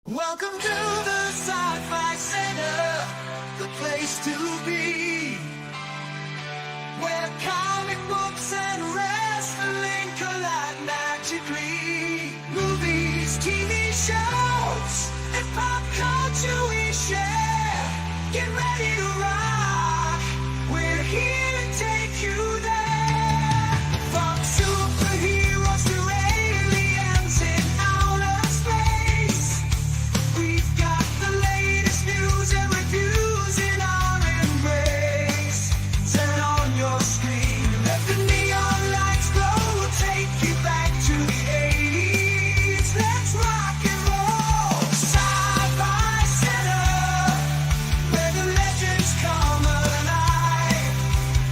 Welcome to the Sci-Fi Center, the place to be, where comic books and wrestling collide magically. Movies, TV shows, and pop culture we share. Get ready to rock, we're here to take you there. From superheroes to aliens in outer space, we've got the latest news and reviews in our embrace. Turn on your screen, let the neon lights glow. We'll take you back to the 80s. Let's rock and roll. Sci-Fi Center, where the legends come alive.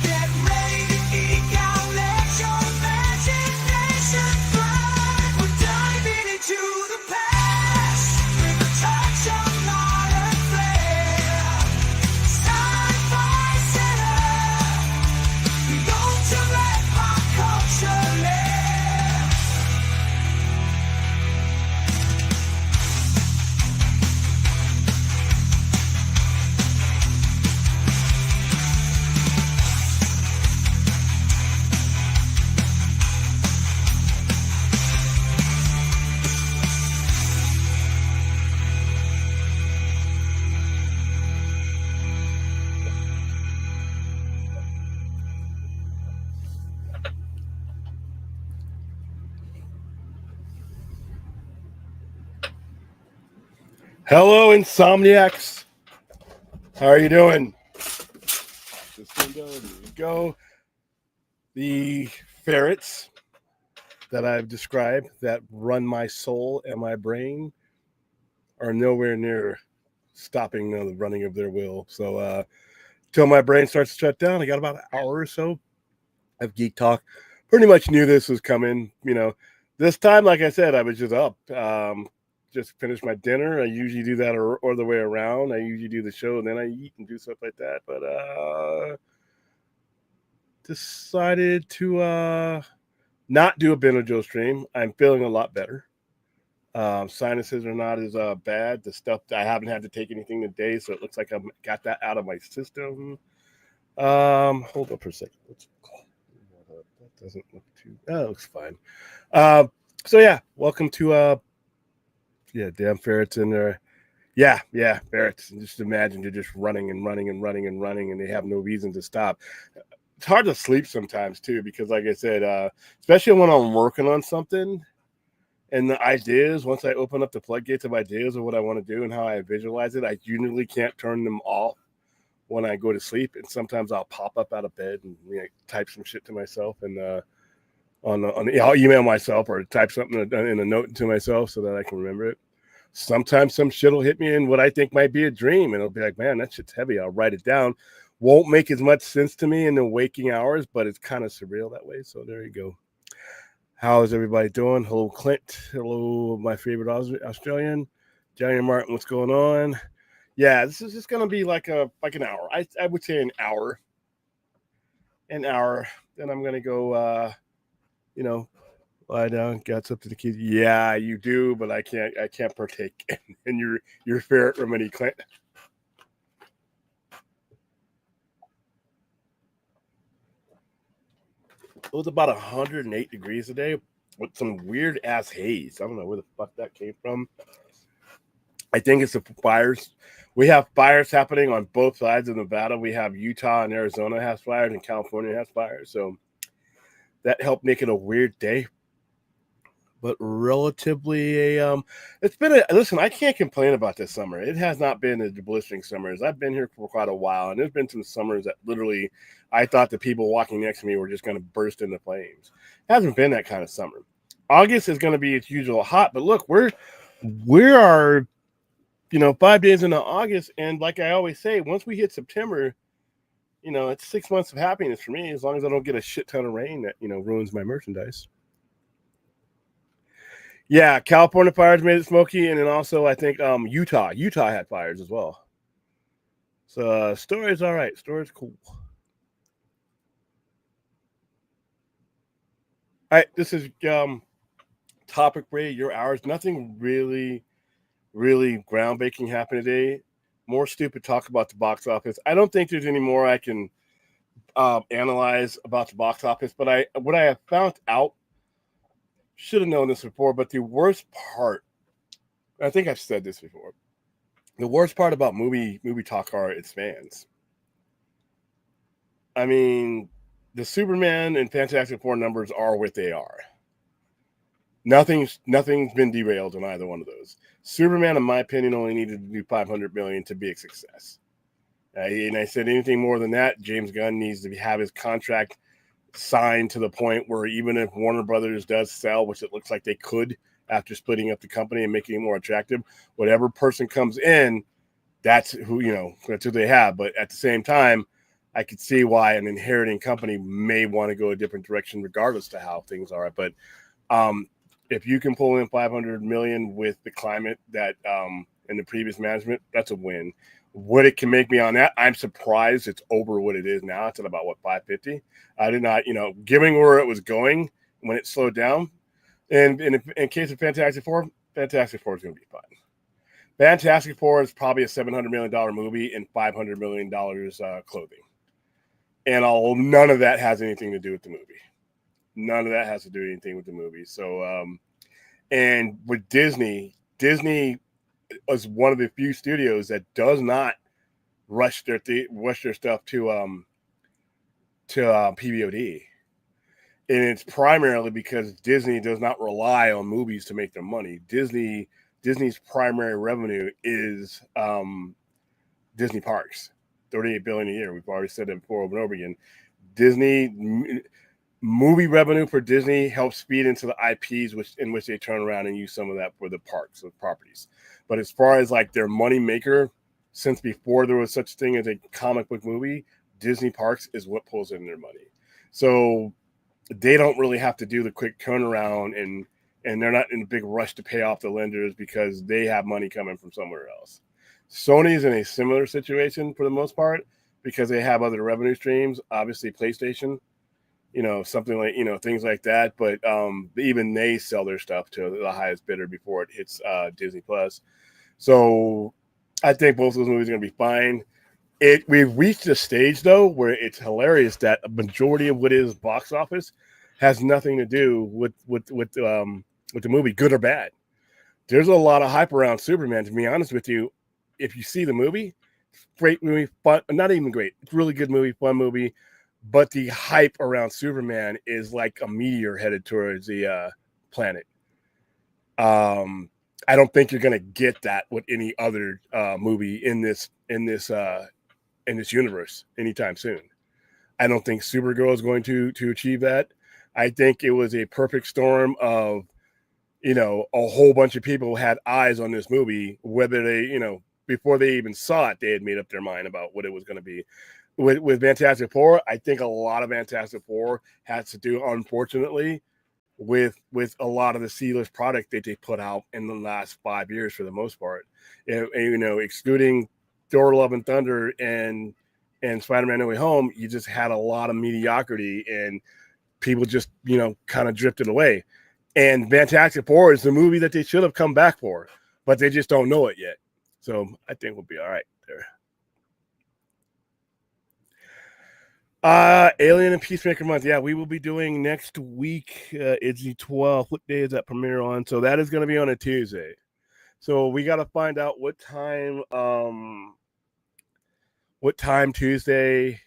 Get ready to geek out, let your imagination fly. We're diving into the past with a touch of modern flair. Sci-Fi Center, the ultimate pop culture lair. Hello, Insomniacs. How are you doing? This window, there we go. The ferrets that I've described that run my soul and my brain are nowhere near stopping the running of their will. So till my brain starts to shut down, I got about an hour or so of Geek Talk. Pretty much knew this was coming. This time, like I said, I was just up. Just finished my dinner. I usually do that or the way around. I usually do the show and then I eat and do stuff like that. But decided to not do a Benadryl stream. I'm feeling a lot better. Sinuses are not as bad. The stuff I haven't had to take anything today, so it looks like I've got that out of my system. Hold up for a second. That doesn't look too. Oh, it looks fine. So yeah, welcome to damn ferrets in there. Yeah, ferrets. And just imagine they're just running and running and running and running, and they have no reason to stop. It's hard to sleep sometimes too, because like I said, especially when I'm working on something, and the ideas, once I open up the floodgates of ideas of what I want to do and how I visualize it, I usually can't turn them off when I go to sleep. And sometimes I'll pop up out of bed and type some shit to myself, and I'll email myself or type something in a note to myself so that I can remember it. Sometimes some shit will hit me in what I think might be a dream, and it'll be like, man, that shit's heavy. I'll write it down. Won't make as much sense to me in the waking hours, but it's kind of surreal that way. So there you go. How is everybody doing? Hello, Clint. Hello, my favorite Australian. Johnny Martin, what's going on? Yeah, this is just gonna be like an hour. I would say an hour. An hour. Then I'm gonna go lie down, gets up to the kids. Yeah, you do, but I can't partake in your ferret remedy, Clint. It was about 108 degrees today with some weird ass haze. I don't know where the fuck that came from. I think it's the fires. We have fires happening on both sides of Nevada. We have Utah and Arizona has fires, and California has fires. So that helped make it a weird day. but relatively a it's been a listen. I can't complain about this summer. It has not been a blistering summers. I've been here for quite a while, and there's been some summers that literally I thought the people walking next to me were just going to burst into flames. It hasn't been that kind of summer. August is going to be its usual hot, but look, we are 5 days into August, and like I always say, once we hit September, it's 6 months of happiness for me, as long as I don't get a shit ton of rain that ruins my merchandise. Yeah, California fires made it smoky, and then also I think Utah had fires as well. So story's all right. Story's cool. All right, this is topic Ray, your hours. Nothing really groundbreaking happened today. More stupid talk about the box office. I don't think there's any more I can analyze about the box office, but what I have found out, should have known this before, but the worst part, I think I've said this before, the worst part about movie talk are its fans. I mean, the Superman and Fantastic Four numbers are what they are. Nothing's been derailed in either one of those. Superman, in my opinion, only needed to do 500 million to be a success. And I said anything more than that, James Gunn needs to have his contract signed to the point where even if Warner Brothers does sell, which it looks like they could after splitting up the company and making it more attractive, whatever person comes in, that's who they have. But at the same time, I could see why an inheriting company may want to go a different direction regardless to how things are. But if you can pull in 500 million with the climate that in the previous management, that's a win. What it can make me on that, I'm surprised it's over what it is now. It's at about 550. I did not, given where it was going when it slowed down. And in case of Fantastic Four is going to be fine. Fantastic Four is probably a $700 million movie and $500 million clothing. And none of that has anything to do with the movie. None of that has to do anything with the movie. So, and with Disney is one of the few studios that does not rush their stuff to PVOD, and it's primarily because Disney does not rely on movies to make their money. Disney's primary revenue is Disney parks, $38 billion a year. We've already said that before over and over again. Disney movie revenue for Disney helps feed into the IPs in which they turn around and use some of that for the parks or properties. But as far as like their money maker, since before there was such a thing as a comic book movie, Disney parks is what pulls in their money. So they don't really have to do the quick turnaround, and they're not in a big rush to pay off the lenders because they have money coming from somewhere else. Sony's in a similar situation for the most part because they have other revenue streams, obviously PlayStation, something like, things like that. But even they sell their stuff to the highest bidder before it hits Disney Plus. So I think both of those movies are going to be fine. We've reached a stage, though, where it's hilarious that a majority of what is box office has nothing to do with the movie, good or bad. There's a lot of hype around Superman, to be honest with you. If you see the movie, great movie, fun, not even great. It's a really good movie, fun movie. But the hype around Superman is like a meteor headed towards the planet. I don't think you're going to get that with any other movie in this universe anytime soon. I don't think Supergirl is going to achieve that. I think it was a perfect storm of, a whole bunch of people had eyes on this movie, whether they, before they even saw it, they had made up their mind about what it was going to be. With Fantastic Four, I think a lot of Fantastic Four has to do, unfortunately, with a lot of the C-list product that they put out in the last 5 years for the most part. Excluding Thor: Love and Thunder and Spider-Man: No Way Home, you just had a lot of mediocrity and people just, kind of drifted away. And Fantastic Four is the movie that they should have come back for, but they just don't know it yet. So I think we'll be all right there. Alien and Peacemaker month. Yeah, we will be doing next week. It's the 12th. What day is that premiere on? So that is going to be on a Tuesday. So we got to find out what time Tuesday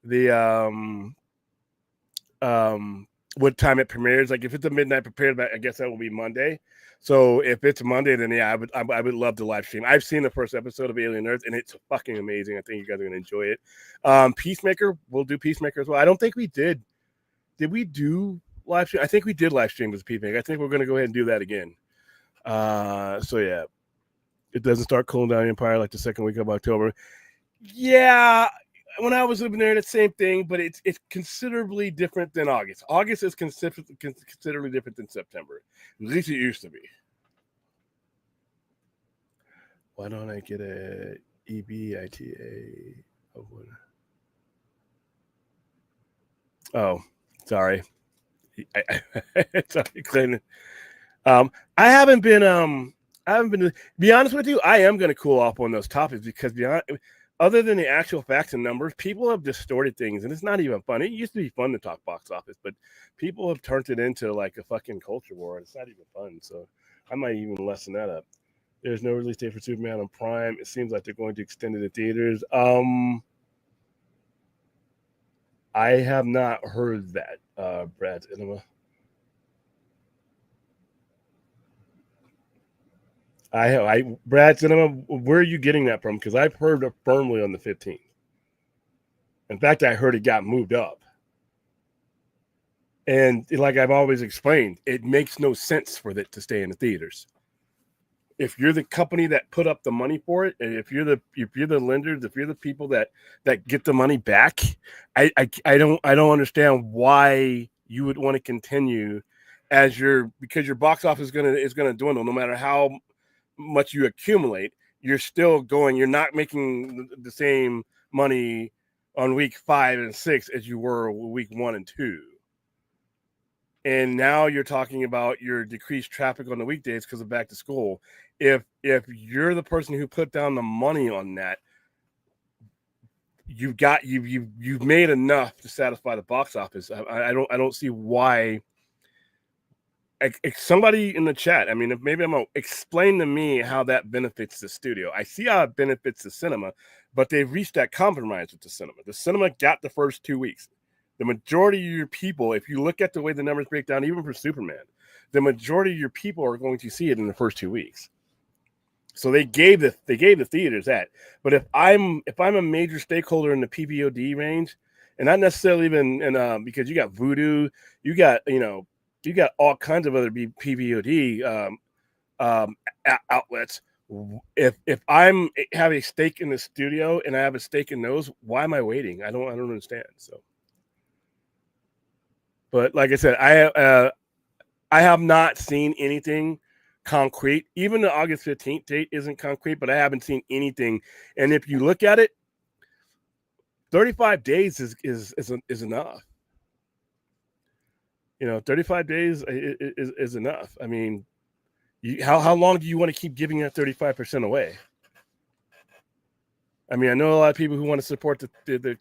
the what time it premieres. Like if it's a midnight premiere, I guess that will be Monday. So if it's Monday, then yeah, I would love to live stream. I've seen the first episode of Alien Earth, and it's fucking amazing. I think you guys are gonna enjoy it. Peacemaker, we'll do Peacemaker as well. I don't think we did. Did we do live stream? I think we did live stream with Peacemaker. I think we're gonna go ahead and do that again. So yeah, it doesn't start cooling down Empire like the second week of October. Yeah, when I was living there, the same thing, but it's considerably different than August. August is considerably different than September. At least it used to be. Why don't I get a EBITA? Oh, sorry. Sorry, Clinton. I haven't been to be honest with you, I am going to cool off on those topics because other than the actual facts and numbers, people have distorted things and it's not even fun. It used to be fun to talk box office, but people have turned it into like a fucking culture war and it's not even fun. So I might even lessen that up. There's no release date for Superman on Prime. It seems like they're going to extend it to theaters. I have not heard that, Brad Enema. Brad Cinema, where are you getting that from? Because I've heard it firmly on the 15th. In fact, I heard it got moved up. And like I've always explained, it makes no sense for it to stay in the theaters. If you're the company that put up the money for it, and if you're the lenders, if you're the people that get the money back, I don't understand why you would want to continue because your box office is gonna dwindle no matter how much you accumulate. You're not making the same money on week 5 and 6 as you were week 1 and 2. And now you're talking about your decreased traffic on the weekdays because of back to school. If you're the person who put down the money on that, you've made enough to satisfy the box office. I don't see why. Somebody in the chat, I mean, if maybe I'm gonna explain to me how that benefits the studio. I see how it benefits the cinema, but they've reached that compromise with the cinema. The cinema got the first 2 weeks. The majority of your people, if you look at the way the numbers break down, even for Superman, the majority of your people are going to see it in the first 2 weeks. So they gave the theaters that. But if I'm a major stakeholder in the PVOD range, and not necessarily even because you got Voodoo, you got all kinds of other PVOD outlets. If I'm have a stake in the studio and I have a stake in those, why am I waiting? I don't understand. So. But like I said, I have not seen anything concrete. Even the August 15th date isn't concrete, but I haven't seen anything. And if you look at it, 35 days is enough. 35 days is enough. I mean, how long do you want to keep giving that 35% away? I mean, I know a lot of people who want to support the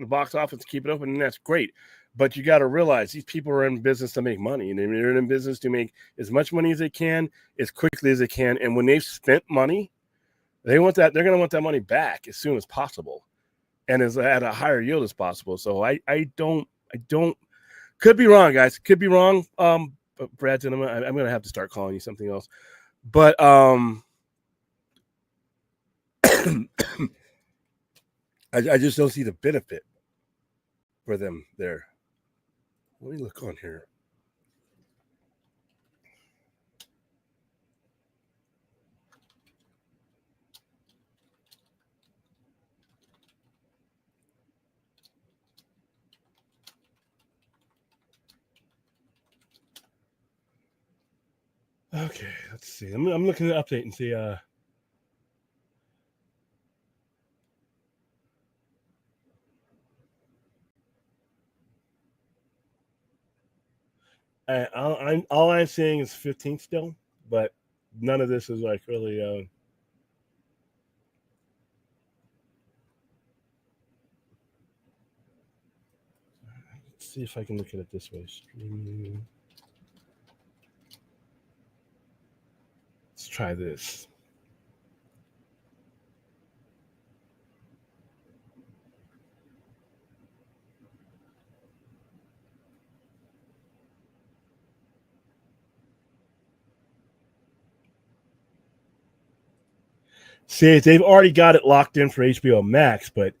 box office to keep it open, and that's great. But you got to realize these people are in business to make money, and they're in business to make as much money as they can, as quickly as they can. And when they've spent money, they're going to want that money back as soon as possible, and as at a higher yield as possible. So I don't. Could be wrong, guys. Could be wrong. But Brad, I'm going to have to start calling you something else. But I just don't see the benefit for them there. Let me look on here. Okay, let's see. I'm looking at the update and see. All I'm seeing is 15th still, but none of this is like really. Let's see if I can look at it this way. Streaming. Let's try this. See, they've already got it locked in for HBO Max, but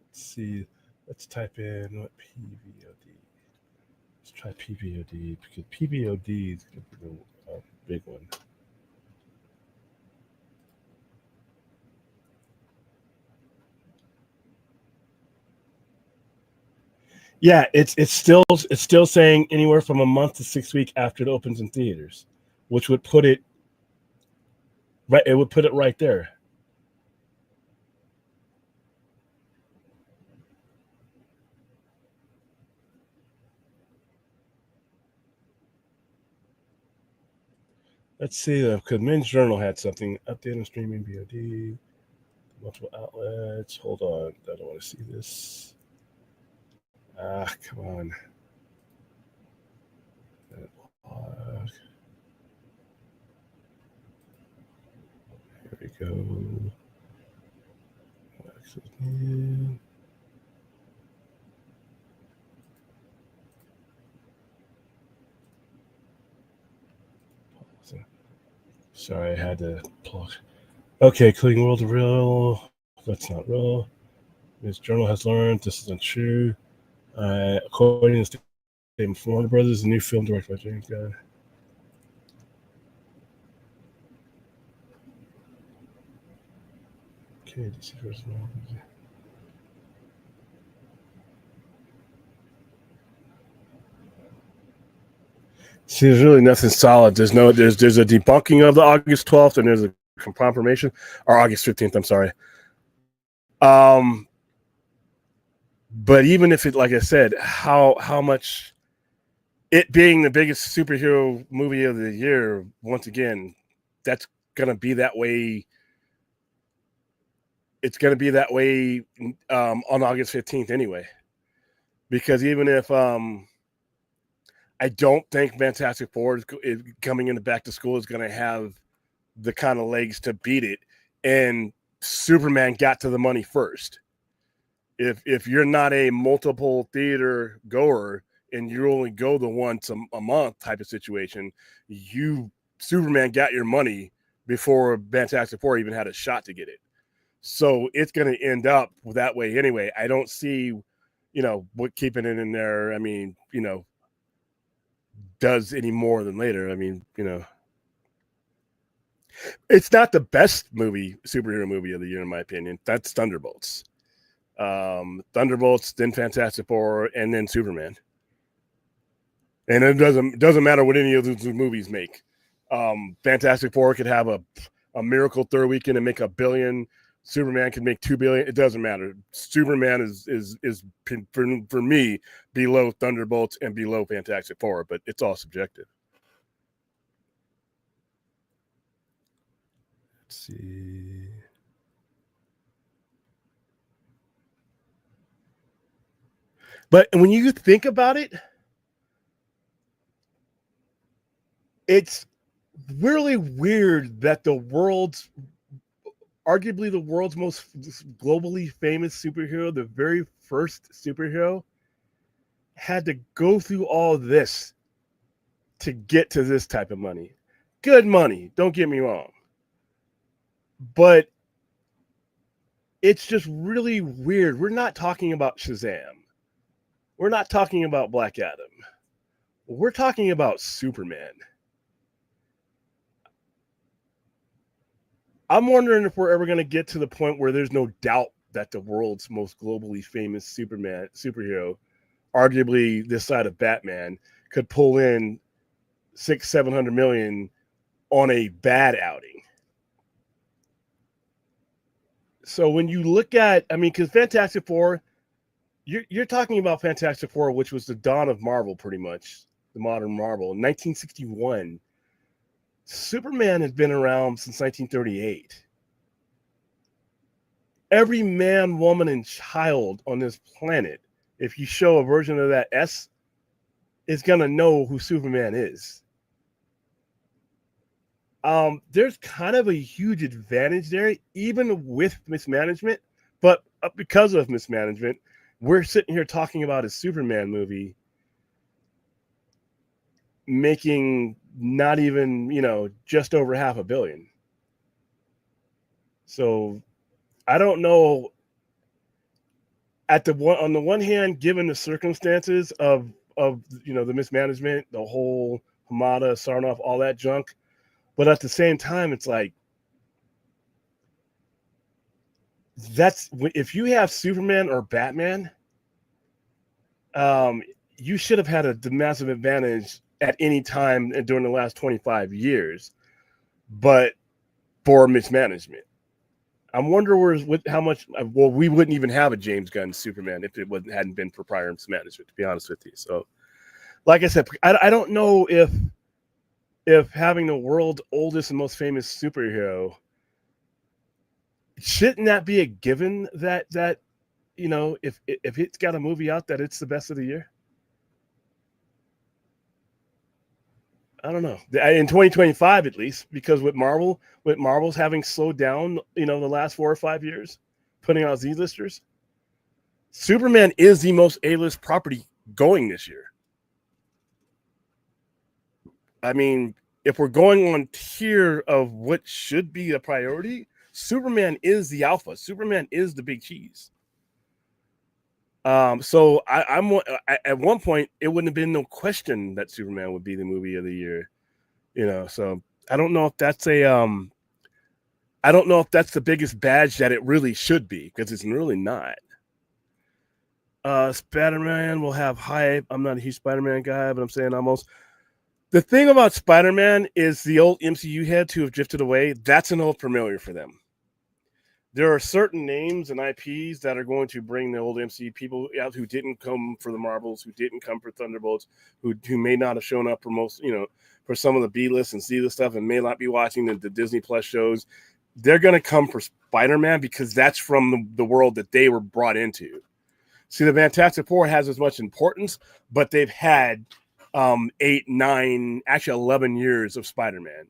let's see. Let's type in what PVOD. Let's try PVOD because PVOD is going to be the big one. Yeah, it's still saying anywhere from a month to 6 weeks after it opens in theaters, which would put it right. It would put it right there. Let's see because Men's Journal had something updated streaming VOD, multiple outlets. Hold on, I don't want to see this. Come on. Here we go. Sorry, I had to plug. Okay, Clean World of Real. That's not real. This journal has learned this isn't true. According to the statement from Warner Brothers, a new film directed by James Gunn. Okay, DC versus Marvel. See, there's really nothing solid. There's a debunking of the August 12th, and there's a confirmation, or August 15th. I'm sorry. But even if it, like I said, how much it being the biggest superhero movie of the year, once again, that's gonna be that way. It's gonna be that way on August 15th anyway, because even if I don't think Fantastic Four is coming into back to school is going to have the kind of legs to beat it. And Superman got to the money first. If you're not a multiple theater goer and you only go the once a month type of situation, Superman got your money before Fantastic Four even had a shot to get it. So it's going to end up that way anyway. I don't see, what keeping it in there. I mean, does any more than later. I mean, it's not the best superhero movie of the year, in my opinion. That's Thunderbolts. Thunderbolts, then Fantastic Four, and then Superman. And it doesn't matter what any of those movies make. Fantastic Four could have a miracle third weekend and make $1 billion. Superman can make $2 billion. It doesn't matter. Superman is for me below Thunderbolts and below Fantastic Four, but it's all subjective. Let's see. But when you think about it, it's really weird that arguably the world's most globally famous superhero, the very first superhero, had to go through all this to get to this type of money. Good money, don't get me wrong. But it's just really weird. We're not talking about Shazam. We're not talking about Black Adam. We're talking about Superman. I'm wondering if we're ever going to get to the point where there's no doubt that the world's most globally famous superhero, arguably this side of Batman, could pull in $600-700 million on a bad outing. So when you look at, because Fantastic Four, you're talking about Fantastic Four, which was the dawn of Marvel, pretty much, the modern Marvel, in 1961. Superman has been around since 1938. Every man, woman, and child on this planet, if you show a version of that S, is going to know who Superman is. There's kind of a huge advantage there, even with mismanagement, but because of mismanagement, we're sitting here talking about a Superman movie making not even, just over $500 million. So I don't know. On the one hand, given the circumstances of the mismanagement, the whole Hamada, Sarnoff, all that junk, but at the same time, it's like that's if you have Superman or Batman, you should have had a massive advantage at any time during the last 25 years, but for mismanagement. I wonder how much. Well, we wouldn't even have a James Gunn Superman if it hadn't been for prior mismanagement. To be honest with you, so like I said, I don't know if having the world's oldest and most famous superhero shouldn't that be a given that if it's got a movie out that it's the best of the year. I don't know. In 2025, at least, because with Marvel's having slowed down, the last 4 or 5 years, putting out Z-listers, Superman is the most A-list property going this year. I mean, if we're going on tier of what should be a priority, Superman is the alpha. Superman is the big cheese. So I'm at one point it wouldn't have been no question that Superman would be the movie of the year, So I don't know if that's the biggest badge that it really should be, because it's really not. Spider-Man will have hype. I'm not a huge Spider-Man guy, but I'm saying almost. The thing about Spider-Man is the old MCU heads who have drifted away. That's an old familiar for them. There are certain names and IPs that are going to bring the old MCU people out who didn't come for the Marvels, who didn't come for Thunderbolts, who may not have shown up for most, for some of the B-list and C-list stuff, and may not be watching the Disney Plus shows. They're going to come for Spider-Man because that's from the world that they were brought into. See, the Fantastic Four has as much importance, but they've had 8, 9, actually 11 years of Spider-Man.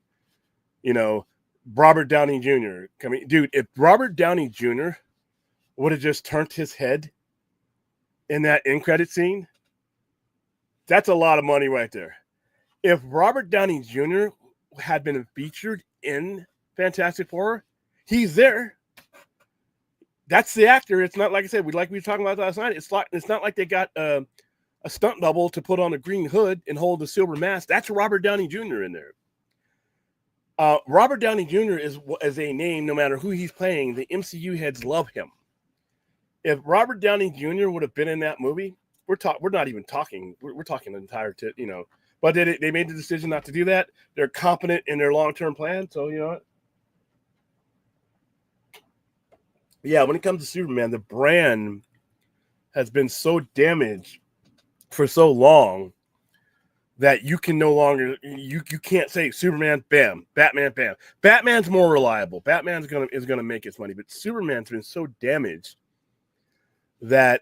Robert Downey Jr. Dude, if Robert Downey Jr. would have just turned his head in that end credit scene, that's a lot of money right there. If Robert Downey Jr. had been featured in Fantastic Four, he's there. That's the actor. It's not like I said, we were talking about last night. It's not like they got a stunt double to put on a green hood and hold the silver mask. That's Robert Downey Jr. in there. Robert Downey Jr. is a name, no matter who he's playing, the MCU heads love him. If Robert Downey Jr. would have been in that movie, we're not even talking. We're talking the entire, But they made the decision not to do that. They're competent in their long-term plan, so you know what? Yeah, when it comes to Superman, the brand has been so damaged for so long that you can no longer you can't say Superman, bam, Batman, bam. Batman's more reliable. Batman's gonna make its money, but Superman's been so damaged that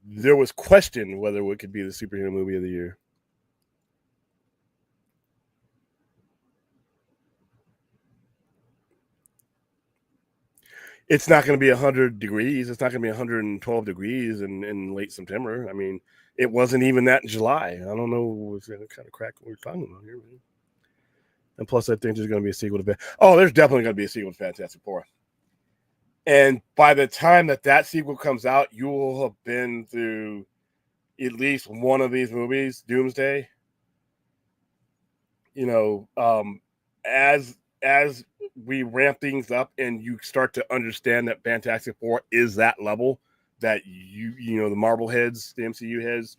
there was question whether it could be the superhero movie of the year. It's not going to be 100 degrees. It's not going to be 112 degrees in late September. I mean, it wasn't even that in July. I don't know what kind of crack we're talking about here, man. And plus, I think there's going to be a sequel to there's definitely going to be a sequel to Fantastic Four. And by the time that sequel comes out, you will have been through at least one of these movies, Doomsday. As we ramp things up and you start to understand that Fantastic Four is that level that the Marvel heads, the MCU heads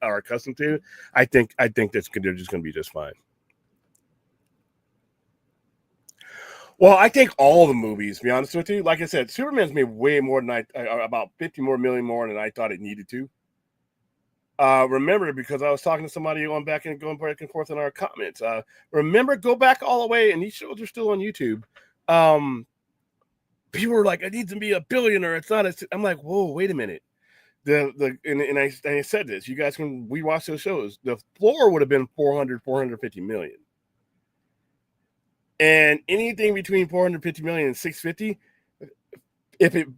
are accustomed to, I think they're just going to be just fine. Well, I think all the movies, to be honest with you, like I said, Superman's made way more than about 50 more million more than I thought it needed to. Remember, because I was talking to somebody going back and forth in our comments. Remember, go back all the way, and these shows are still on YouTube. People were like, "I need to be a billionaire." It's not. I'm like, whoa, wait a minute. And I said this. You guys can rewatch those shows. The floor would have been 450 million, and anything between 450 million and 650. If it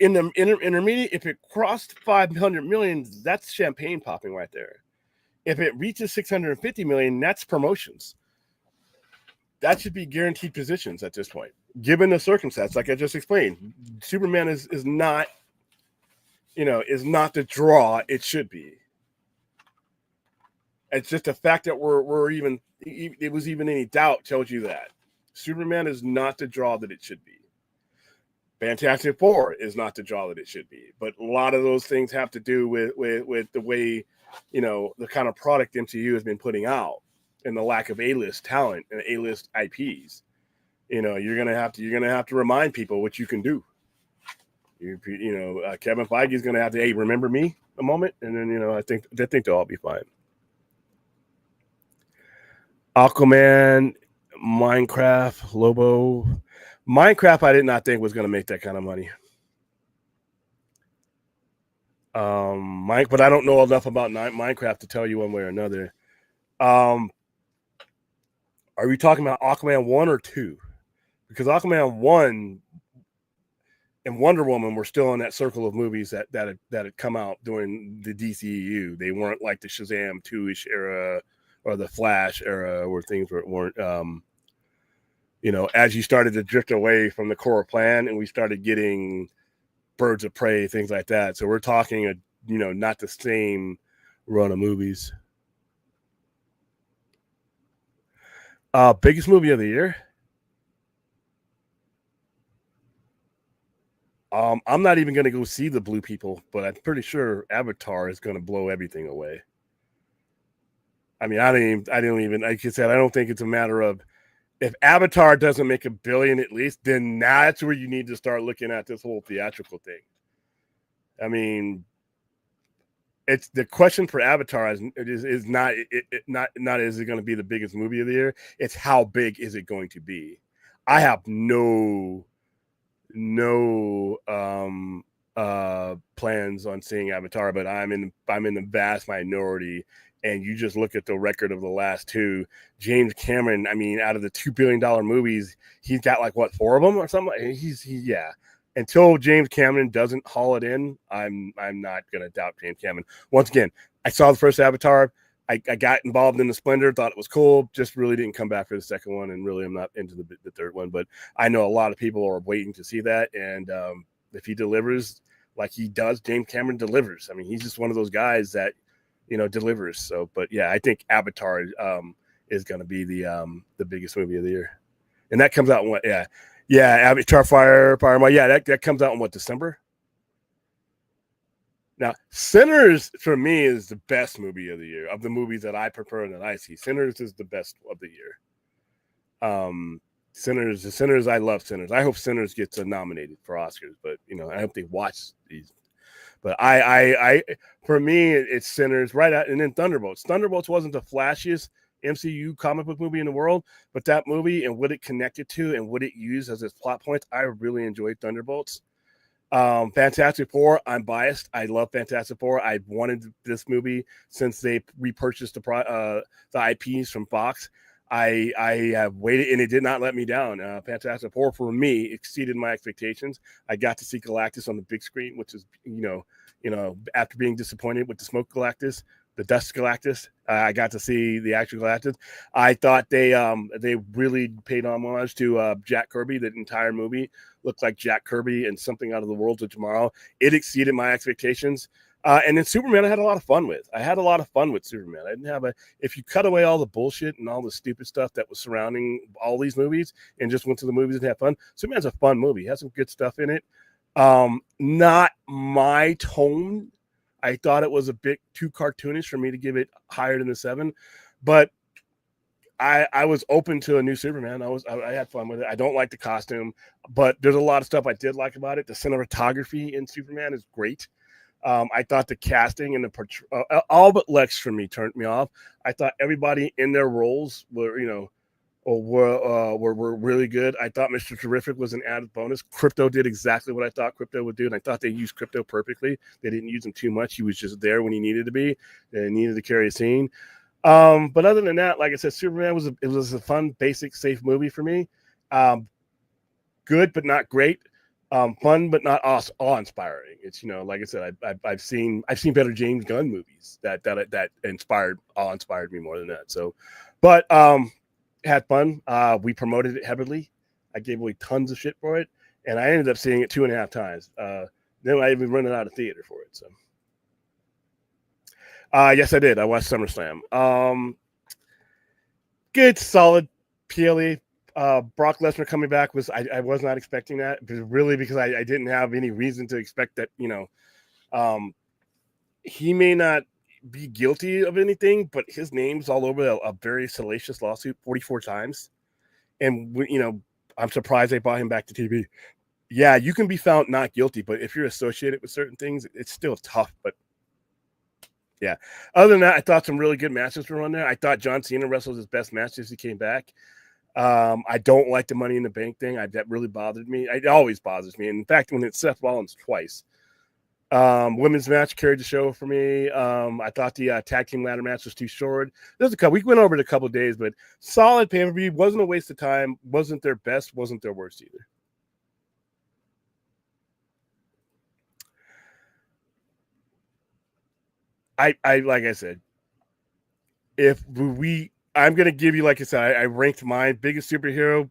in the intermediate, if it crossed 500 million, that's champagne popping right there. If it reaches 650 million, that's promotions. That should be guaranteed positions at this point, given the circumstance. Like I just explained, Superman is not, is not the draw it should be. It's just the fact that we're even, it was even any doubt tells you that Superman is not the draw that it should be. Fantastic Four is not the draw that it should be. But a lot of those things have to do with the way, the kind of product MCU has been putting out and the lack of A-list talent and A-list IPs. You're gonna have to remind people what you can do. Kevin Feige is gonna have to, hey, remember me a moment, and then I think they'll all be fine. Aquaman, Minecraft, Lobo. Minecraft, I did not think was going to make that kind of money. But I don't know enough about Minecraft to tell you one way or another. Are we talking about Aquaman 1 or 2? Because Aquaman 1 and Wonder Woman were still in that circle of movies that had come out during the DCEU. They weren't like the Shazam 2-ish era or the Flash era where things weren't as you started to drift away from the core plan and we started getting Birds of Prey, things like that. So we're talking, not the same run of movies. Biggest movie of the year? I'm not even going to go see The Blue People, but I'm pretty sure Avatar is going to blow everything away. I mean, I don't even, like you said, I don't think it's a matter of, if Avatar doesn't make $1 billion at least, then that's where you need to start looking at this whole theatrical thing. I mean, it's the question for Avatar is not is it going to be the biggest movie of the year? It's how big is it going to be? I have no plans on seeing Avatar, but I'm in the vast minority. And you just look at the record of the last two. James Cameron, I mean, out of the $2 billion movies, he's got like 4 of them or something. Yeah. Until James Cameron doesn't haul it in, I'm not gonna doubt James Cameron. Once again, I saw the first Avatar. I got involved in the Splendor, thought it was cool. Just really didn't come back for the second one, and really I'm not into the third one. But I know a lot of people are waiting to see that, and if he delivers like he does, James Cameron delivers. I mean, he's just one of those guys that delivers. So, but yeah, I think Avatar is going to be the biggest movie of the year, and that comes out in what? Yeah, Avatar Fire. Yeah, that comes out in what, December? Now, Sinners for me is the best movie of the year. Of the movies that I prefer and that I see, Sinners is the best of the year. Sinners, I love Sinners. I hope Sinners gets nominated for Oscars, but I hope they watch these. But I for me, it's Sinners right out, and then Thunderbolts. Thunderbolts wasn't the flashiest MCU comic book movie in the world, but that movie and what it connected to and what it used as its plot points, I really enjoyed Thunderbolts. Fantastic Four, I'm biased. I love Fantastic Four. I wanted this movie since they repurchased the IPs from Fox. I have waited, and it did not let me down. Fantastic Four for me exceeded my expectations. I got to see Galactus on the big screen, which is after being disappointed with the Smoke Galactus, the Dust Galactus, I got to see the actual Galactus. I thought they really paid homage to Jack Kirby. The entire movie looked like Jack Kirby and Something Out of the World of Tomorrow. It exceeded my expectations. And then Superman, I had a lot of fun with. I had a lot of fun with Superman. I didn't have if you cut away all the bullshit and all the stupid stuff that was surrounding all these movies and just went to the movies and had fun, Superman's a fun movie. It has some good stuff in it. Not my tone. I thought it was a bit too cartoonish for me to give it higher than a 7, but I was open to a new Superman. I had fun with it. I don't like the costume, but there's a lot of stuff I did like about it. The cinematography in Superman is great. I thought the casting and the all but Lex for me turned me off. I thought everybody in their roles were really good. I thought Mr. Terrific was an added bonus. Crypto did exactly what I thought Crypto would do, and I thought they used Crypto perfectly. They didn't use him too much. He was just there when he needed to be. They needed to carry a scene. But other than that, like I said, Superman was a fun, basic, safe movie for me. Good, but not great. Fun but not awe-inspiring. It's, you know, like I said, I've seen better James Gunn movies that awe-inspired me more than that. So, but had fun. We promoted it heavily. I gave away tons of shit for it, and I ended up seeing it 2.5 times. Then I even rented out a theater for it. So, yes, I did. I watched SummerSlam. Good, solid PLE. Brock Lesnar coming back was I was not expecting that, because I didn't have any reason to expect that. You know, he may not be guilty of anything, but his name's all over a very salacious lawsuit 44 times, and you know, I'm surprised they brought him back to TV. Yeah, you can be found not guilty, but if you're associated with certain things, it's still tough. But yeah, other than that, I thought some really good matches were on there. I thought John Cena wrestled his best match as he came back. I don't like the Money in the Bank thing. That really bothered me. It always bothers me. And in fact, when it's Seth Rollins twice, women's match carried the show for me. I thought the tag team ladder match was too short. There's a couple. We went over it a couple of days, but solid pay-per-view. Wasn't a waste of time. Wasn't their best. Wasn't their worst either. I like I said, I'm gonna give you, like I said, I ranked mine biggest superhero.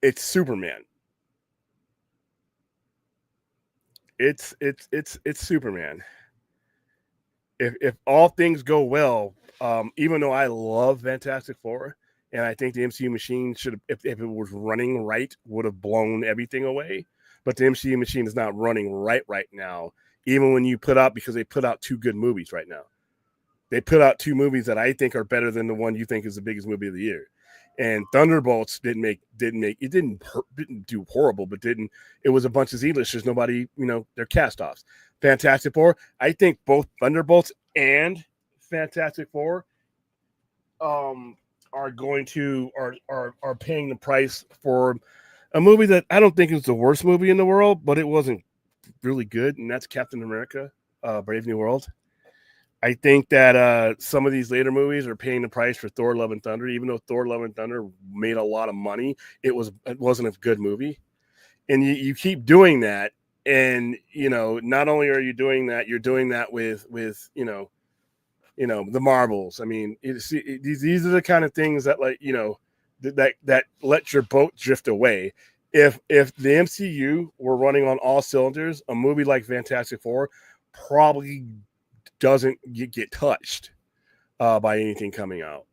It's Superman. It's Superman. If all things go well, even though I love Fantastic Four, and I think the MCU machine should, if it was running right, would have blown everything away. But the MCU machine is not running right now. Even when because they put out 2 good movies right now. They put out 2 movies that I think are better than the one you think is the biggest movie of the year. And Thunderbolts didn't do horrible, but it was a bunch of Z-listers. Nobody, you know, they're cast-offs. Fantastic Four, I think both Thunderbolts and Fantastic Four are going to are paying the price for a movie that I don't think is the worst movie in the world, but it wasn't really good, and that's Captain America, Brave New World. I think that some of these later movies are paying the price for Thor: Love and Thunder. Even though Thor: Love and Thunder made a lot of money, it wasn't a good movie. And you keep doing that, and you know, not only are you doing that, you're doing that with you know the Marvels. I mean, these are the kind of things that, like, you know, that let your boat drift away. If the MCU were running on all cylinders, a movie like Fantastic Four probably doesn't get touched by anything coming out.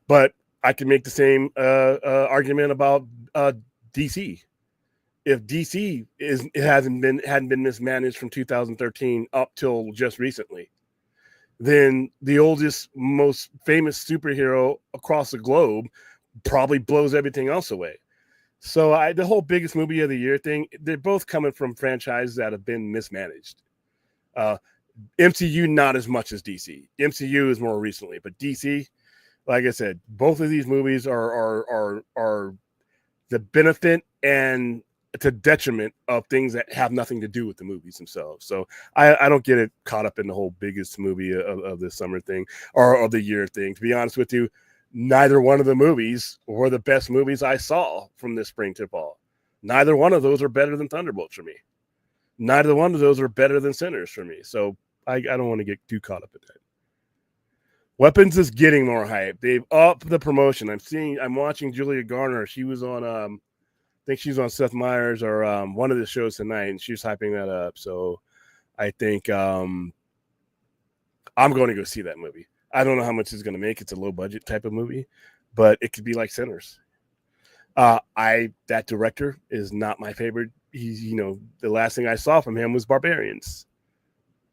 But I can make the same argument about DC. If DC hadn't been mismanaged from 2013 up till just recently, then the oldest, most famous superhero across the globe probably blows everything else away. So the whole biggest movie of the year thing, they're both coming from franchises that have been mismanaged. MCU not as much as DC. MCU is more recently, but DC, like I said, both of these movies are the benefit and to detriment of things that have nothing to do with the movies themselves. So I don't get it caught up in the whole biggest movie of the summer thing or of the year thing. To be honest with you, neither one of the movies were the best movies I saw from this spring to fall. Neither one of those are better than Thunderbolts for me. Neither one of those are better than Sinners for me. So I don't want to get too caught up in that. Weapons is getting more hype. They've upped the promotion. I'm watching Julia Garner. She was on I think she's on Seth Meyers or one of the shows tonight, and she's hyping that up. So I think I'm going to go see that movie. I don't know how much it's going to make. It's a low budget type of movie, but it could be like Sinners. That director is not my favorite. He's, you know, the last thing I saw from him was Barbarians.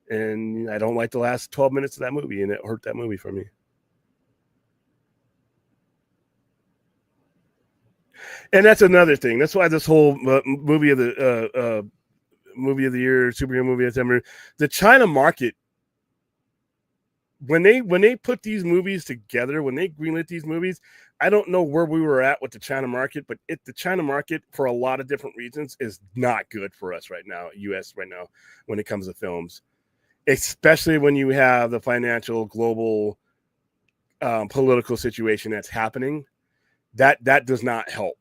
And I don't like the last 12 minutes of that movie, and it hurt that movie for me. And that's another thing. That's why this whole movie of the year, superhero movie of the China market, when they put these movies together, when they greenlit these movies, I don't know where we were at with the China market, but the China market, for a lot of different reasons, is not good for us right now, U.S. right now, when it comes to films. Especially when you have the financial global political situation that's happening, that does not help.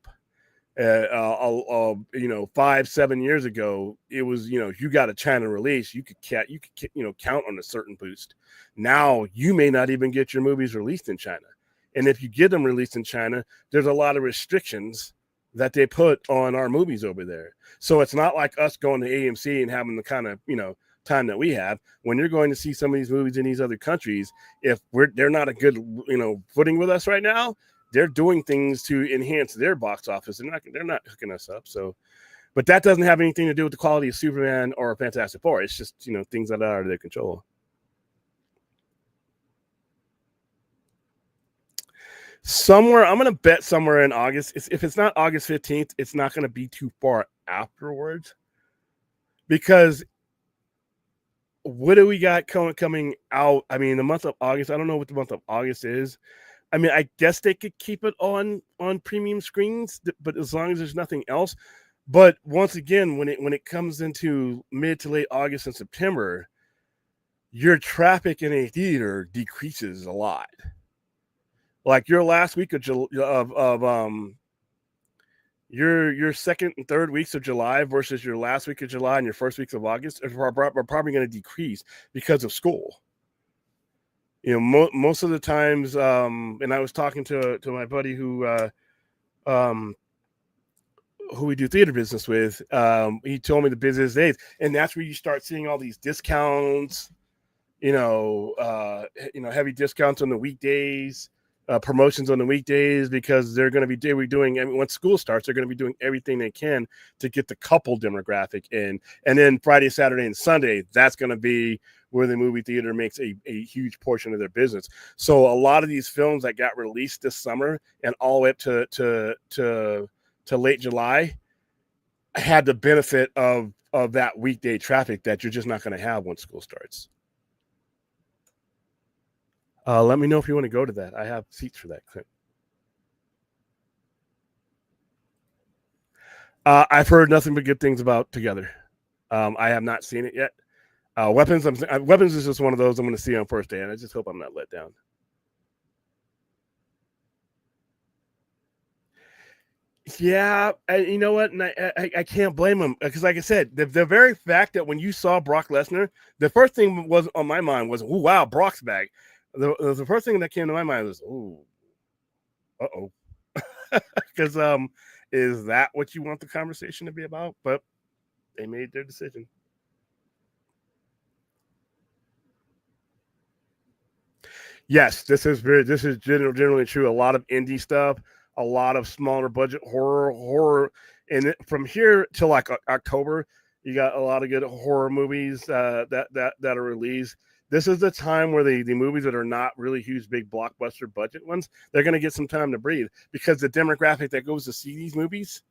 5-7 years ago, it was, you got a China release, you could count on a certain boost. Now you may not even get your movies released in China, and if you get them released in China, there's a lot of restrictions that they put on our movies over there. So it's not like us going to AMC and having the kind of time that we have. When you're going to see some of these movies in these other countries, if they're not a good footing with us right now, they're doing things to enhance their box office. They're not hooking us up. So, but that doesn't have anything to do with the quality of Superman or Fantastic Four. It's just things that are out of their control. Somewhere, I'm going to bet somewhere in August. If it's not August 15th, it's not going to be too far afterwards, because what do we got coming out? I mean, the month of August, I don't know what the month of August is. I mean, I guess they could keep it on premium screens, but as long as there's nothing else. But once again, when it comes into mid to late August and September, your traffic in a theater decreases a lot. Like your last week of your second and third weeks of July versus your last week of July and your first weeks of August are probably going to decrease because of school. Most of the times, and I was talking to my buddy who we do theater business with. He told me the busiest days, and that's where you start seeing all these discounts. Heavy discounts on the weekdays. Promotions on the weekdays, because they're going to be doing. I mean, once school starts, they're going to be doing everything they can to get the couple demographic in, and then Friday, Saturday, and Sunday, that's going to be where the movie theater makes a huge portion of their business. So a lot of these films that got released this summer and all the way up to late July had the benefit of that weekday traffic that you're just not going to have once school starts. Let me know if you want to go to that. I have seats for that. I've heard nothing but good things about Together. I have not seen it yet. Weapons is just one of those I'm going to see on first day, and I just hope I'm not let down. Yeah, you know what? And I can't blame him, because, like I said, the very fact that when you saw Brock Lesnar, the first thing was on my mind was, "Oh wow, Brock's back." The first thing that came to my mind was, "Oh, because is that what you want the conversation to be about?" But they made their decision. Yes, this is generally true. A lot of indie stuff, a lot of smaller budget horror, and from here till like October, you got a lot of good horror movies that are released. This is the time where the movies that are not really huge, big blockbuster budget ones, they're going to get some time to breathe, because the demographic that goes to see these movies,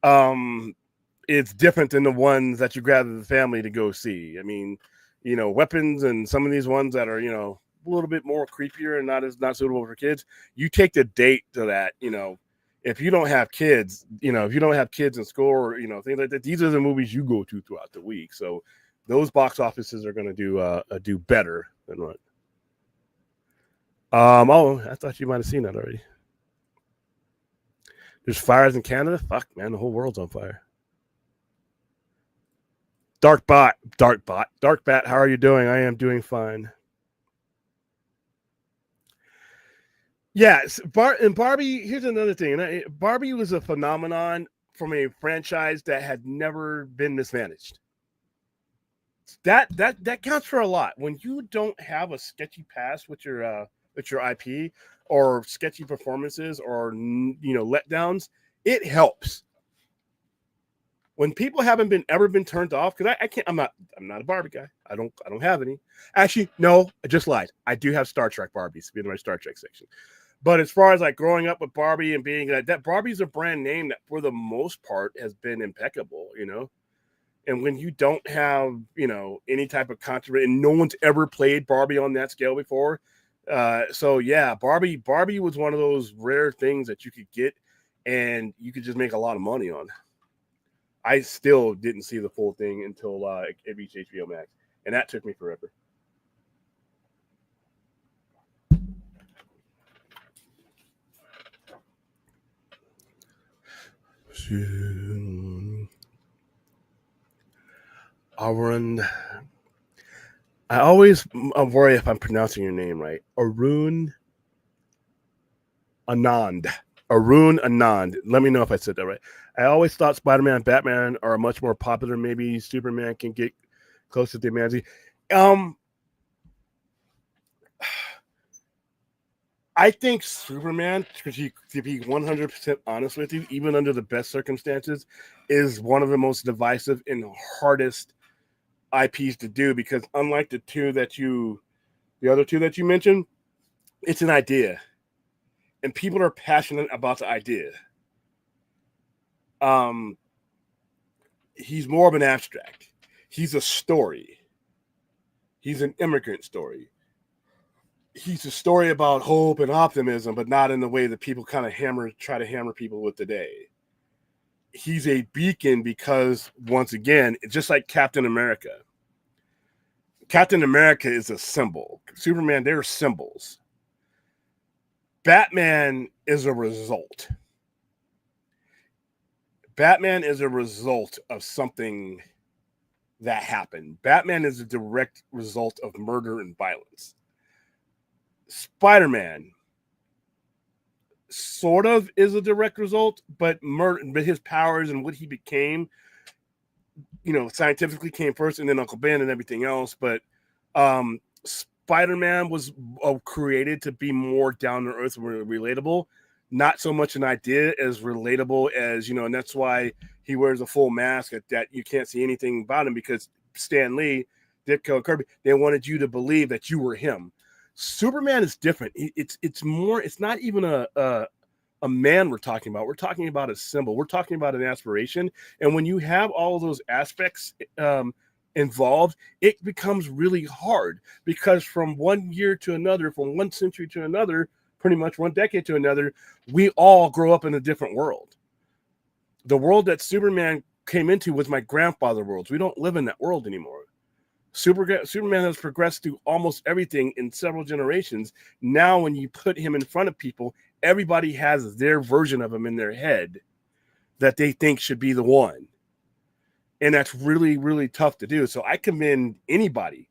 it's different than the ones that you gather the family to go see. I mean, Weapons and some of these ones that are, a little bit more creepier and not suitable for kids. You take the date to that, if you don't have kids, if you don't have kids in school or, things like that, these are the movies you go to throughout the week. So those box offices are going to do better than what. I thought you might have seen that already. There's fires in Canada. Fuck, man, the whole world's on fire. Dark Bat, how are you doing? I am doing fine. Yes, and Barbie. Here's another thing. Barbie was a phenomenon from a franchise that had never been mismanaged. That counts for a lot. When you don't have a sketchy past with your IP, or sketchy performances, or letdowns, it helps. When people haven't ever been turned off, because I can't. I'm not a Barbie guy. I don't have any. Actually, no, I just lied. I do have Star Trek Barbies in my Star Trek section. But as far as like growing up with Barbie and being that Barbie's a brand name that for the most part has been impeccable, And when you don't have, any type of controversy, and no one's ever played Barbie on that scale before. So yeah, Barbie was one of those rare things that you could get and you could just make a lot of money on. I still didn't see the full thing until it reached HBO Max, and that took me forever. Arun. I always worry if I'm pronouncing your name right. Arun Anand. Arun Anand. Let me know if I said that right. I always thought Spider-Man and Batman are much more popular. Maybe Superman can get close to the humanity. I think Superman, to be 100% honest with you, even under the best circumstances, is one of the most divisive and hardest IPs to do, because unlike the other two that you mentioned, it's an idea, and people are passionate about the idea. He's more of an abstract. He's a story. He's an immigrant story. He's a story about hope and optimism, but not in the way that people kind of try to hammer people with today. He's a beacon because, once again, just like Captain America. Captain America is a symbol. Superman, they're symbols. Batman is a result. Batman is a result of something that happened. Batman is a direct result of murder and violence. Spider-Man sort of is a direct result, but his powers and what he became, scientifically came first, and then Uncle Ben and everything else. But Spider-Man was created to be more down to earth and relatable, not so much an idea as relatable as, and that's why he wears a full mask that you can't see anything about him, because Stan Lee, Ditko, Kirby, they wanted you to believe that you were him. Superman is different. It's more. It's not even a man we're talking about. We're talking about a symbol. We're talking about an aspiration. And when you have all of those aspects involved, it becomes really hard, because from one year to another, from one century to another, pretty much one decade to another, we all grow up in a different world. The world that Superman came into was my grandfather's world. We don't live in that world anymore. Superman has progressed through almost everything in several generations. Now, when you put him in front of people, everybody has their version of him in their head that they think should be the one. And that's really, really tough to do. So I commend anybody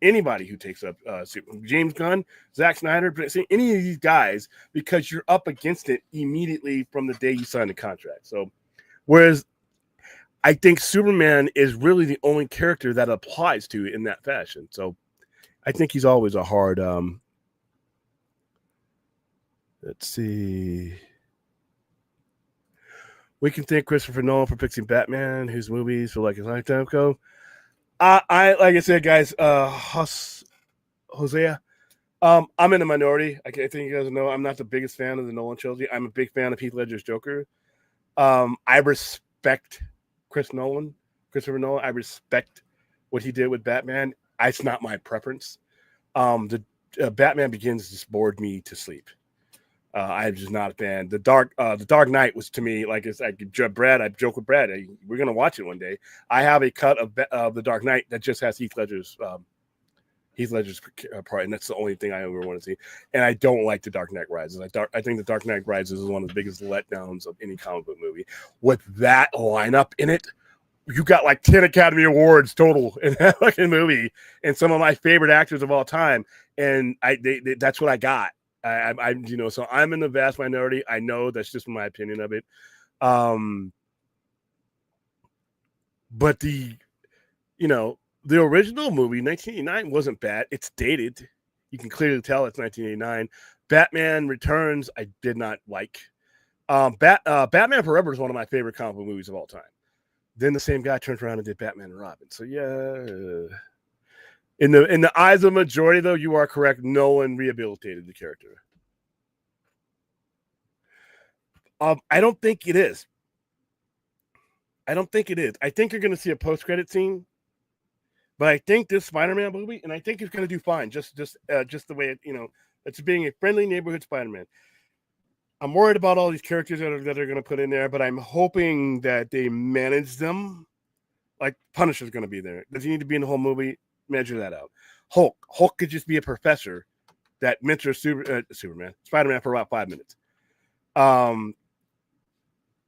who takes up James Gunn, Zack Snyder, any of these guys, because you're up against it immediately from the day you sign the contract. So, whereas I think Superman is really the only character that applies to in that fashion. So I think he's always a hard, let's see. We can thank Christopher Nolan for fixing Batman, whose movies feel like a lifetime ago. I like I said, guys, Hosea, I'm in the minority. I think you guys know I'm not the biggest fan of the Nolan trilogy. I'm a big fan of Heath Ledger's Joker. I respect Christopher Nolan. I respect what he did with Batman. It's not my preference. The Batman Begins just bored me to sleep. I'm just not a fan. The Dark Knight was, to me, like, it's like Brad. I joke with Brad. We're gonna watch it one day. I have a cut of the Dark Knight that just has Heath Ledger's part, and that's the only thing I ever want to see. And I don't like The Dark Knight Rises. I think The Dark Knight Rises is one of the biggest letdowns of any comic book movie. With that lineup in it, you got like 10 Academy Awards total in that fucking movie, and some of my favorite actors of all time. And that's what I got. So I'm in the vast minority. I know that's just my opinion of it. But the original movie, 1989, wasn't bad. It's dated. You can clearly tell it's 1989. Batman Returns, I did not like. Batman Forever is one of my favorite comic book movies of all time. Then the same guy turns around and did Batman and Robin. So yeah. In the eyes of the majority, though, you are correct. Nolan rehabilitated the character. I don't think it is. I think you're going to see a post-credit scene, but I think this Spider-Man movie, and I think it's going to do fine. Just the way it's being a friendly neighborhood Spider-Man. I'm worried about all these characters that are going to put in there, but I'm hoping that they manage them. Like Punisher's going to be there. Does he need to be in the whole movie? Measure that out. Hulk could just be a professor that mentors Spider-Man for about 5 minutes.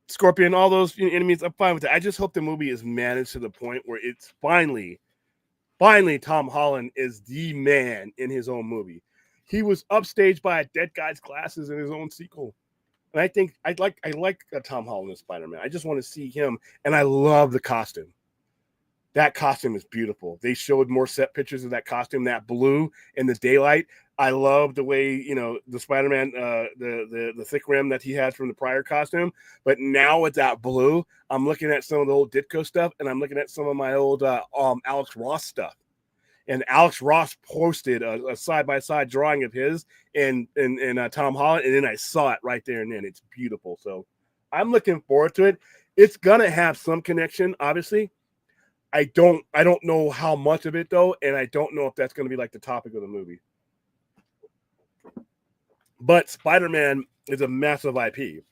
Scorpion, all those enemies. I'm fine with that. I just hope the movie is managed to the point where it's finally Tom Holland is the man in his own movie. He was upstaged by a dead guy's glasses in his own sequel. And I think I like Tom Holland as Spider-Man. I just want to see him, and I love the costume. That costume is beautiful. They showed more set pictures of that costume, that blue in the daylight. I love the way, the Spider-Man, the thick rim that he had from the prior costume. But now with that blue, I'm looking at some of the old Ditko stuff, and I'm looking at some of my old Alex Ross stuff. And Alex Ross posted a side-by-side drawing of his and Tom Holland, and then I saw it right there and then. It's beautiful. So I'm looking forward to it. It's gonna have some connection, obviously. I don't know how much of it though, and I don't know if that's going to be like the topic of the movie. But Spider-Man is a massive IP,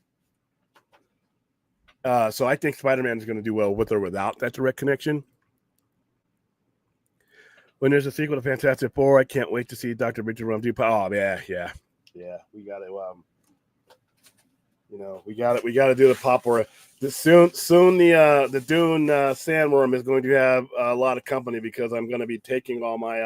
so I think Spider-Man is going to do well with or without that direct connection. When there's a sequel to Fantastic Four, I can't wait to see Dr. Richard Rumsey. Oh yeah. We got to, we got to do the pop or. Soon the Dune sandworm is going to have a lot of company because I'm going to be taking all my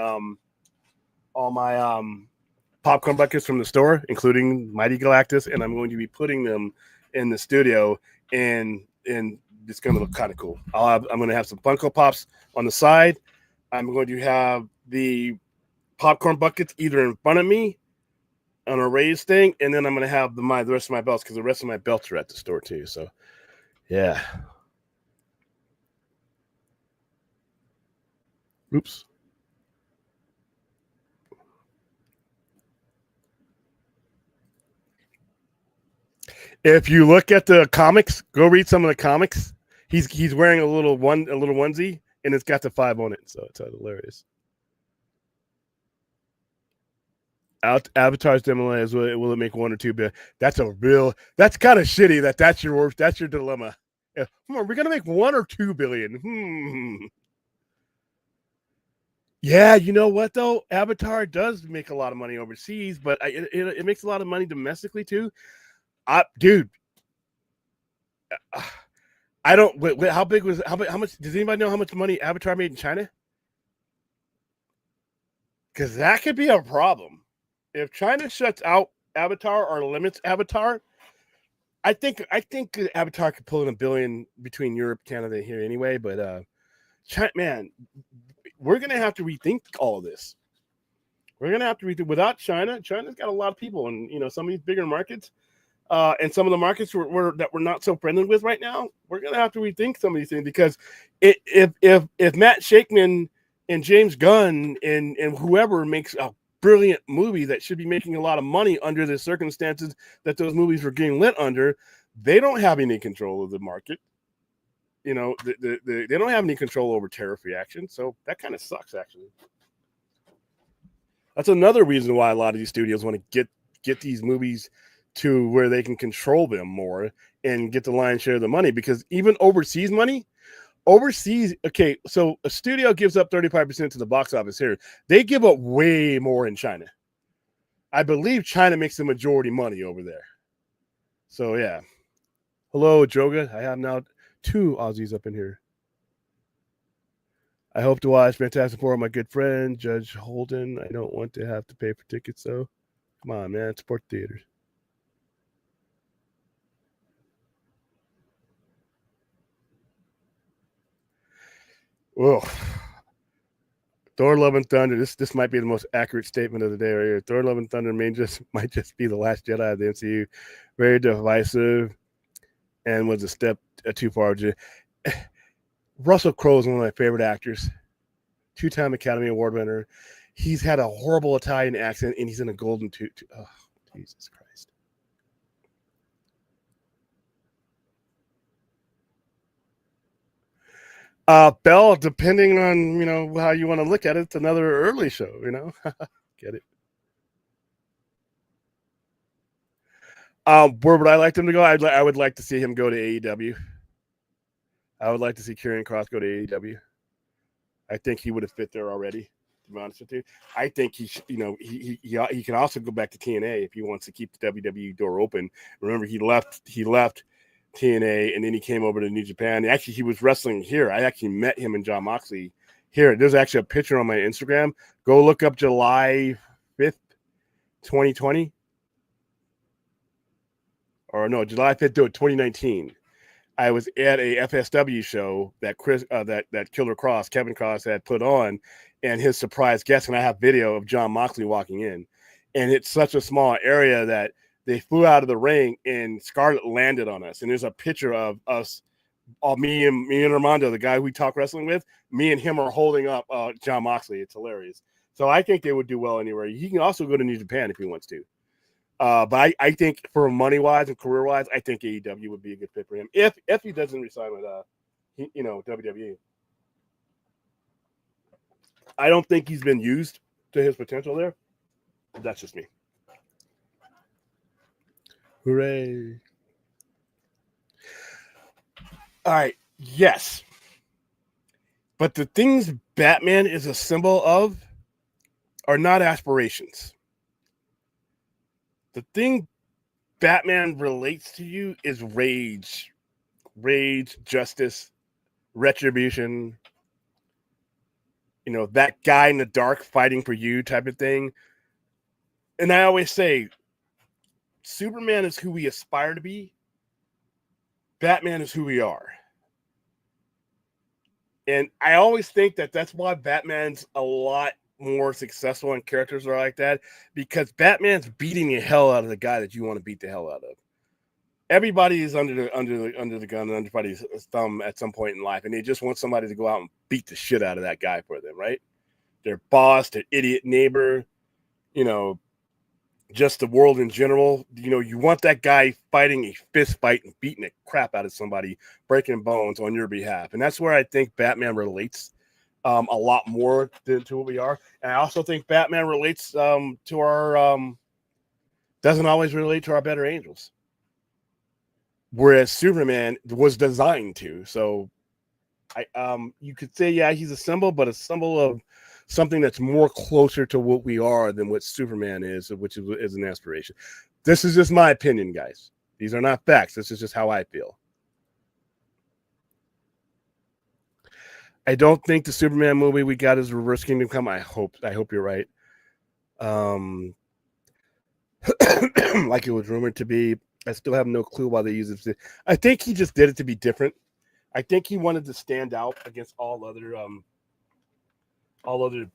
popcorn buckets from the store, including Mighty Galactus, and I'm going to be putting them in the studio, and it's going to look kind of cool. I'm going to have some Funko Pops on the side. I'm going to have the popcorn buckets either in front of me on a raised thing, and then I'm going to have the rest of my belts because the rest of my belts are at the store too. So. Yeah. Oops. If you look at the comics, go read some of the comics. He's wearing a little onesie, and it's got the 5 on it, so it's hilarious. Avatar's demo is will it make 1 or 2 billion? That's kind of shitty. That's your dilemma. We're gonna make 1 or 2 billion. Yeah, you know what though? Avatar does make a lot of money overseas, but it makes a lot of money domestically too. Dude, I don't. How much? Does anybody know how much money Avatar made in China? Because that could be a problem. If China shuts out Avatar or limits Avatar, I think Avatar could pull in $1 billion between Europe, Canada, and here anyway. But China, man, we're gonna have to rethink all of this. We're gonna have to rethink. Without China, China's got a lot of people, and some of these bigger markets, and some of the markets that we're not so friendly with right now. We're gonna have to rethink some of these things because if Matt Shakeman and James Gunn and whoever makes a brilliant movie that should be making a lot of money under the circumstances that those movies were getting lit under, they don't have any control of the market. They don't have any control over tariff reaction, so that kind of sucks. Actually, that's another reason why a lot of these studios want to get these movies to where they can control them more and get the lion's share of the money, because even overseas money. Okay, so a studio gives up 35% to the box office here. They give up way more in China. I believe China makes the majority money over there. So, yeah. Hello, Joga. I have now 2 Aussies up in here. I hope to watch Fantastic Four with my good friend, Judge Holden. I don't want to have to pay for tickets, though. Come on, man. Support theaters. Whoa. Thor: Love and Thunder. This might be the most accurate statement of the day right here. Thor: Love and Thunder might just be the last Jedi of the MCU. Very divisive, and was a step too far. Russell Crowe is one of my favorite actors. 2-time Academy Award winner. He's had a horrible Italian accent, and he's in a golden tooth. Oh, Jesus Christ. Bell, depending on, how you want to look at it, it's another early show, Get it? Where would I like them to go? I would like to see him go to AEW. I would like to see Karrion Kross go to AEW. I think he would have fit there already, to be honest with you. I think he should, he can also go back to TNA if he wants to keep the WWE door open. Remember, he left TNA, and then he came over to New Japan. Actually, he was wrestling here. I actually met him and John Moxley here. There's actually a picture on my Instagram. Go look up July 5th, 2020. Or no, July 5th, 2019. I was at a FSW show that that Killer Cross, Kevin Cross, had put on, and his surprise guest, and I have video of John Moxley walking in. And it's such a small area that they flew out of the ring and Scarlett landed on us. And there's a picture of us, me and Armando, the guy we talk wrestling with, me and him are holding up John Moxley. It's hilarious. So I think they would do well anywhere. He can also go to New Japan if he wants to. But I think for money-wise and career-wise, I think AEW would be a good fit for him if he doesn't resign with WWE. I don't think he's been used to his potential there. That's just me. Hooray! All right, yes, but the things Batman is a symbol of are not aspirations. The thing Batman relates to you is rage, justice, retribution. You know, that guy in the dark fighting for you type of thing. And I always say, Superman is who we aspire to be. Batman is who we are. And I always think that that's why Batman's a lot more successful and characters are like that, because Batman's beating the hell out of the guy that you want to beat the hell out of. Everybody is under the gun and under somebody's thumb at some point in life, and they just want somebody to go out and beat the shit out of that guy for them, right? Their boss, their idiot neighbor, you know, just the world in general. You know, you want that guy fighting a fist fight and beating the crap out of somebody, breaking bones on your behalf. And that's where I think Batman relates a lot more to what we are. And I also think Batman relates to our doesn't always relate to our better angels, whereas Superman was designed to. So you could say, yeah, he's a symbol, but a symbol of something that's more closer to what we are than what Superman is, which is an aspiration. This is just my opinion, guys. These are not facts. This is just how I feel. I don't think the Superman movie we got is Reverse Kingdom Come. I hope you're right. Like it was rumored to be. I still have no clue why they use it. I think he just did it to be different. I think he wanted to stand out against all other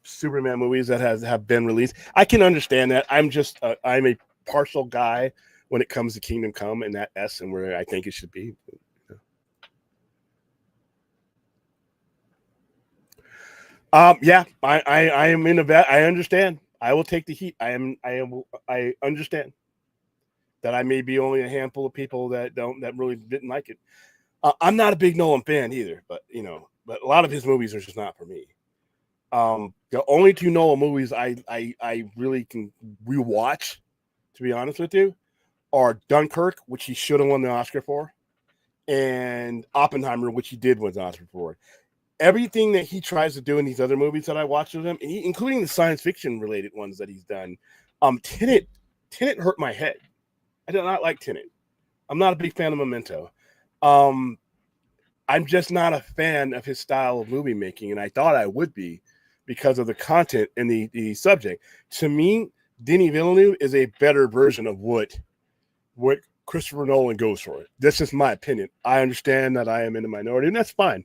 Superman movies that have been released. I can understand that. I'm a partial guy when it comes to Kingdom Come and that S and where I think it should be. Yeah, I am in a vet. I understand. I will take the heat. I understand that I may be only a handful of people that really didn't like it. I'm not a big Nolan fan either, but a lot of his movies are just not for me. The only two Nolan movies I really can rewatch, to be honest with you, are Dunkirk, which he should have won the Oscar for, and Oppenheimer, which he did win the Oscar for. Everything that he tries to do in these other movies that I watched with him, including the science fiction related ones that he's done, Tenet hurt my head. I do not like Tenet. I'm not a big fan of Memento. I'm just not a fan of his style of movie making, and I thought I would be because of the content and the subject. To me, Denis Villeneuve is a better version of what Christopher Nolan goes for. That's just my opinion. I understand that I am in the minority, and that's fine.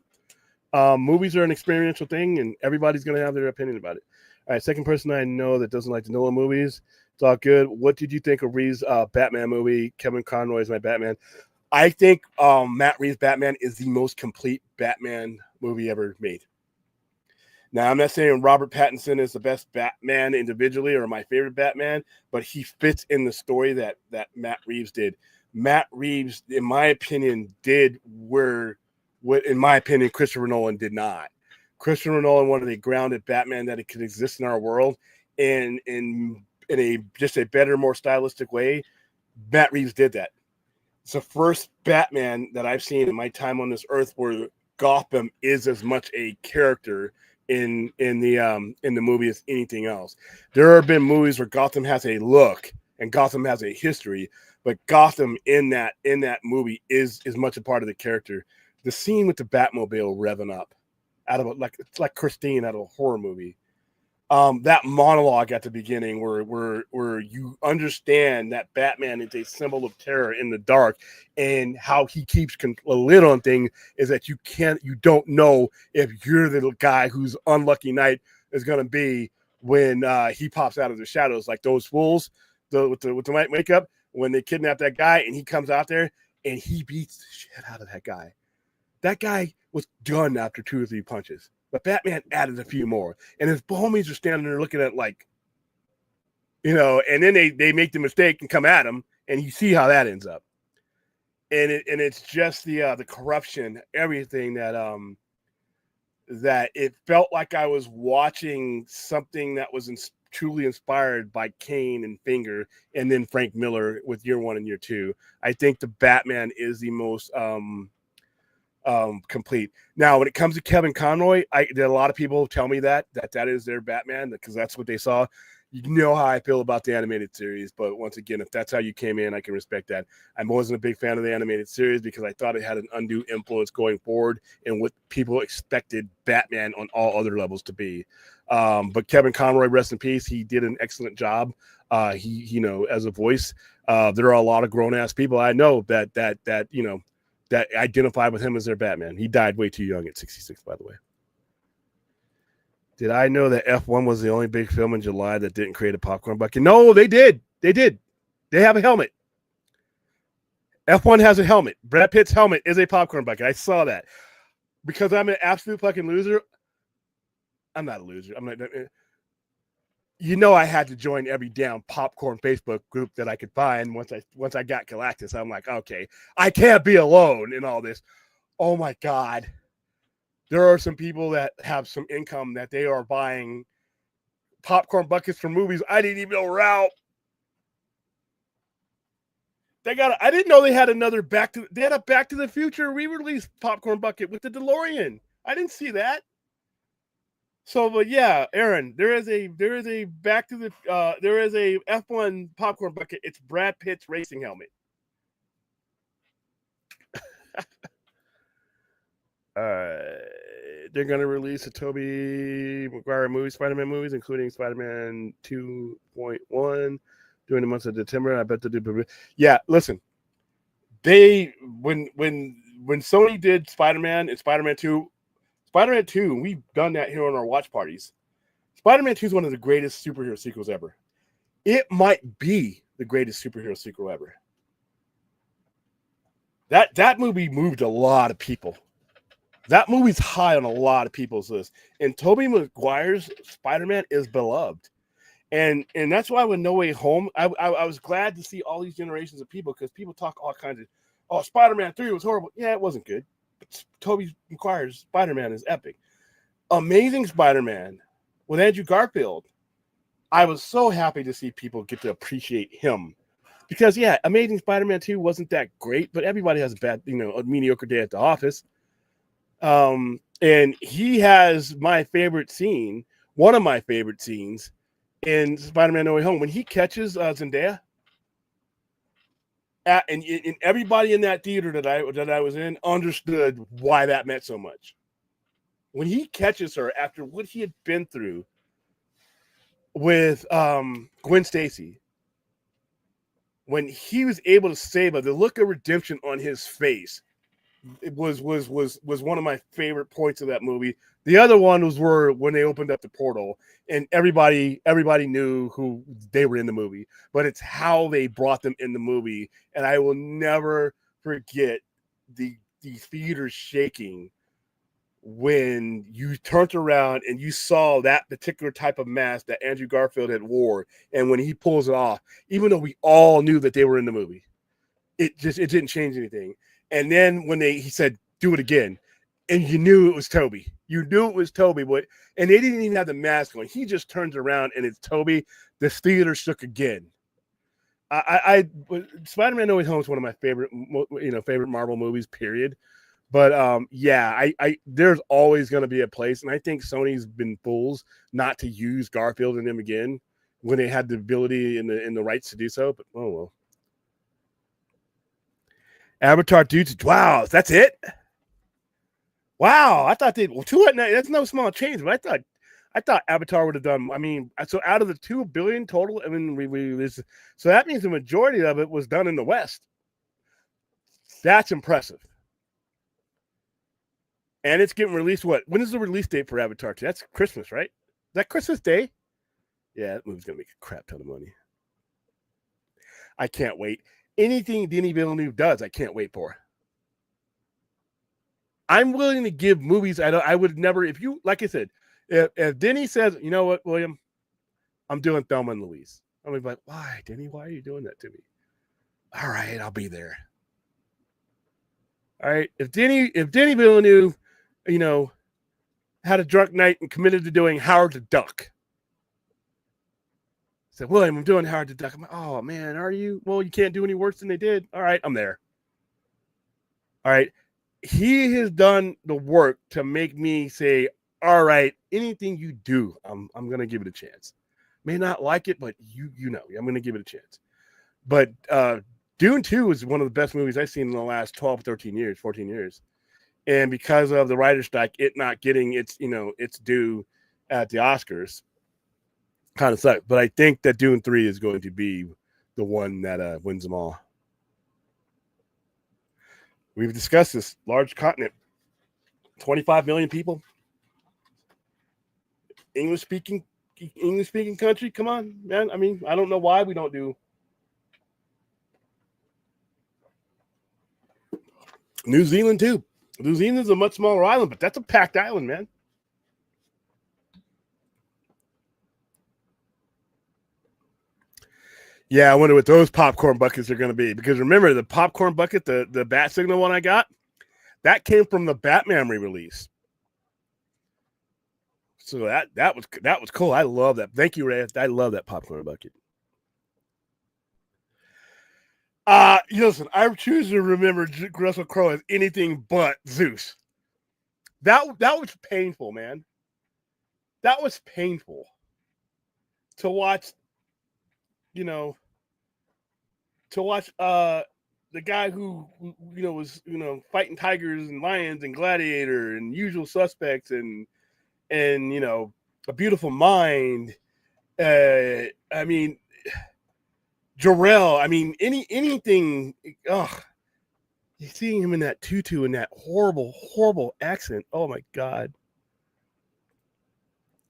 Movies are an experiential thing, and everybody's going to have their opinion about it. All right, second person I know that doesn't like the Nolan movies. It's all good. What did you think of Reeves' Batman movie? Kevin Conroy is my Batman. I think Matt Reeves' Batman is the most complete Batman movie ever made. Now, I'm not saying Robert Pattinson is the best Batman individually or my favorite Batman, but he fits in the story that Matt Reeves did. Matt Reeves, in my opinion, did what, in my opinion, Christopher Nolan did not. Christopher Nolan wanted a grounded Batman that it could exist in our world in a just a better, more stylistic way. Matt Reeves did that. It's the first Batman that I've seen in my time on this earth where Gotham is as much a character in the movie as anything else. There have been movies where Gotham has a look and Gotham has a history, but Gotham in that movie is much a part of the character. The scene with the Batmobile revving up out of it's like Christine out of a horror movie. That monologue at the beginning where you understand that Batman is a symbol of terror in the dark, and how he keeps a lid on things is that you don't know if you're the guy whose unlucky night is going to be when he pops out of the shadows, like those fools with the white makeup, when they kidnap that guy and he comes out there and he beats the shit out of that guy. That guy was done after 2 or 3 punches. But Batman added a few more. And his homies are standing there looking at and then they make the mistake and come at him, and you see how that ends up. And it's just the corruption, everything that it felt like I was watching something that was truly inspired by Kane and Finger, and then Frank Miller with Year One and Year Two. I think the Batman is the most complete. Now, when it comes to Kevin Conroy, there are a lot of people tell me that is their Batman because that's what they saw. You know how I feel about the animated series, but once again, if that's how you came in, I can respect that. I wasn't a big fan of the animated series because I thought it had an undue influence going forward and what people expected Batman on all other levels to be. But Kevin Conroy, rest in peace, he did an excellent job. He as a voice. There are a lot of grown ass people I know that identify with him as their Batman. He died way too young at 66, by the way. Did I know that F1 was the only big film in July that didn't create a popcorn bucket? No, they did. They did. They have a helmet. F1 has a helmet. Brad Pitt's helmet is a popcorn bucket. I saw that. Because I'm an absolute fucking loser. I'm not a loser. I'm not. I had to join every damn popcorn Facebook group that I could find once I got Galactus. I'm like, okay, I can't be alone in all this. Oh my God. There are some people that have some income that they are buying popcorn buckets for movies I didn't even know were out. I didn't know they had another they had a Back to the Future re-release popcorn bucket with the DeLorean. I didn't see that. So, but yeah, Aaron, there is a F1 popcorn bucket. It's Brad Pitt's racing helmet. They're going to release a Tobey Maguire movie, Spider-Man movies, including Spider-Man 2.1 during the month of September. I bet they do. Yeah, listen, when Sony did Spider-Man and Spider-Man 2, we've done that here on our watch parties. Spider-Man 2 is one of the greatest superhero sequels ever. It might be the greatest superhero sequel ever. That movie moved a lot of people. That movie's high on a lot of people's list. And Tobey Maguire's Spider-Man is beloved. And that's why with No Way Home, I was glad to see all these generations of people, because people talk all kinds of, Spider-Man 3 was horrible. Yeah, it wasn't good. But Tobey Maguire's Spider-Man is epic. Amazing Spider-Man with Andrew Garfield. I was so happy to see people get to appreciate him. Because, yeah, Amazing Spider-Man 2 wasn't that great, but everybody has a mediocre day at the office. And he has my favorite scene, one of my favorite scenes in Spider-Man No Way Home, when he catches Zendaya. And everybody in that theater that I was in understood why that meant so much. When he catches her after what he had been through with Gwen Stacy, when he was able to save her, the look of redemption on his face, it was one of my favorite points of that movie. The other one was when they opened up the portal and everybody knew who they were in the movie, but it's how they brought them in the movie. And I will never forget the theater shaking when you turned around and you saw that particular type of mask that Andrew Garfield had wore. And when he pulls it off, even though we all knew that they were in the movie, it didn't change anything. And then when he said, do it again, and you knew it was Tobey. You knew it was Tobey, and they didn't even have the mask on. He just turns around and it's Tobey. The theater shook again. Spider-Man No Way Home is one of my favorite Marvel movies, period. But there's always going to be a place, and I think Sony's been fools not to use Garfield in them again, when they had the ability and the rights to do so. But oh well. Avatar 2, wow, that's it. Wow, I thought they 200. That's no small change, but I thought Avatar would have done. I mean, so out of the 2 billion total, I mean, so that means the majority of it was done in the West. That's impressive. And it's getting released. When is the release date for Avatar 2? That's Christmas, right? Is that Christmas Day? Yeah, that movie's gonna make a crap ton of money. I can't wait. Anything Denis Villeneuve does, I can't wait for. I'm willing to give movies. I would never. If you, like I said, if Denny says, you know what, William, I'm doing Thelma and Louise. I'm gonna be like, why, Denny? Why are you doing that to me? All right, I'll be there. All right, if Denny Villeneuve, had a drunk night and committed to doing Howard the Duck. Said, William, I'm doing Howard the Duck. I'm like, oh man, are you? Well, you can't do any worse than they did. All right, I'm there. All right. He has done the work to make me say, all right, anything you do, I'm gonna give it a chance. May not like it, but I'm gonna give it a chance. But Dune 2 is one of the best movies I've seen in the last 12, 13 years, 14 years. And because of the writer's strike, it not getting its due at the Oscars kind of sucked. But I think that Dune 3 is going to be the one that wins them all. We've discussed this large continent, 25 million people, English speaking country. Come on, man. I mean, I don't know why we don't do. New Zealand too. New Zealand is a much smaller island, but that's a packed island, man. Yeah, I wonder what those popcorn buckets are going to be. Because remember, the popcorn bucket, the bat signal one I got, that came from the Batman re-release. So that was cool. I love that. Thank you, Ray. I love that popcorn bucket. Listen, I choose to remember Russell Crowe as anything but Zeus. That was painful, man. That was painful to watch. To watch the guy who was fighting tigers and lions and Gladiator and Usual Suspects and A Beautiful Mind. I mean, Jarrell. I mean, anything. Oh, you seeing him in that tutu and that horrible accent. Oh my God.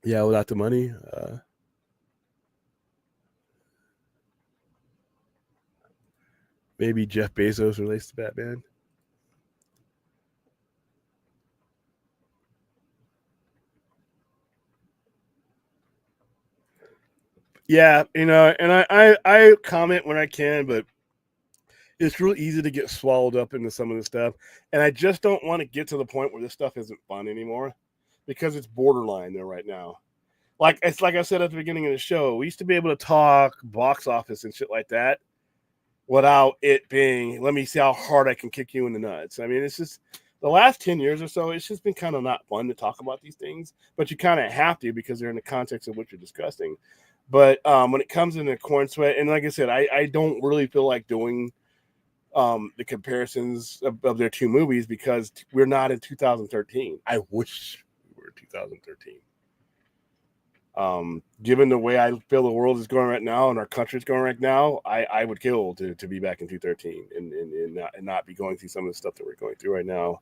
Yeah, without the money. Maybe Jeff Bezos relates to Batman. Yeah, and I comment when I can, but it's real easy to get swallowed up into some of this stuff. And I just don't want to get to the point where this stuff isn't fun anymore because it's borderline there right now. Like I said at the beginning of the show, we used to be able to talk box office and shit like that without it being, let me see how hard I can kick you in the nuts. I mean, it's just the last 10 years or so, it's just been kind of not fun to talk about these things, but you kind of have to because they're in the context of what you're discussing. But when it comes into Corn Sweat, and like I said, I don't really feel like doing the comparisons of their two movies because we're not in 2013. I wish we were in 2013. Given the way I feel the world is going right now and our country is going right now, I would kill to be back in 2013 and not be going through some of the stuff that we're going through right now.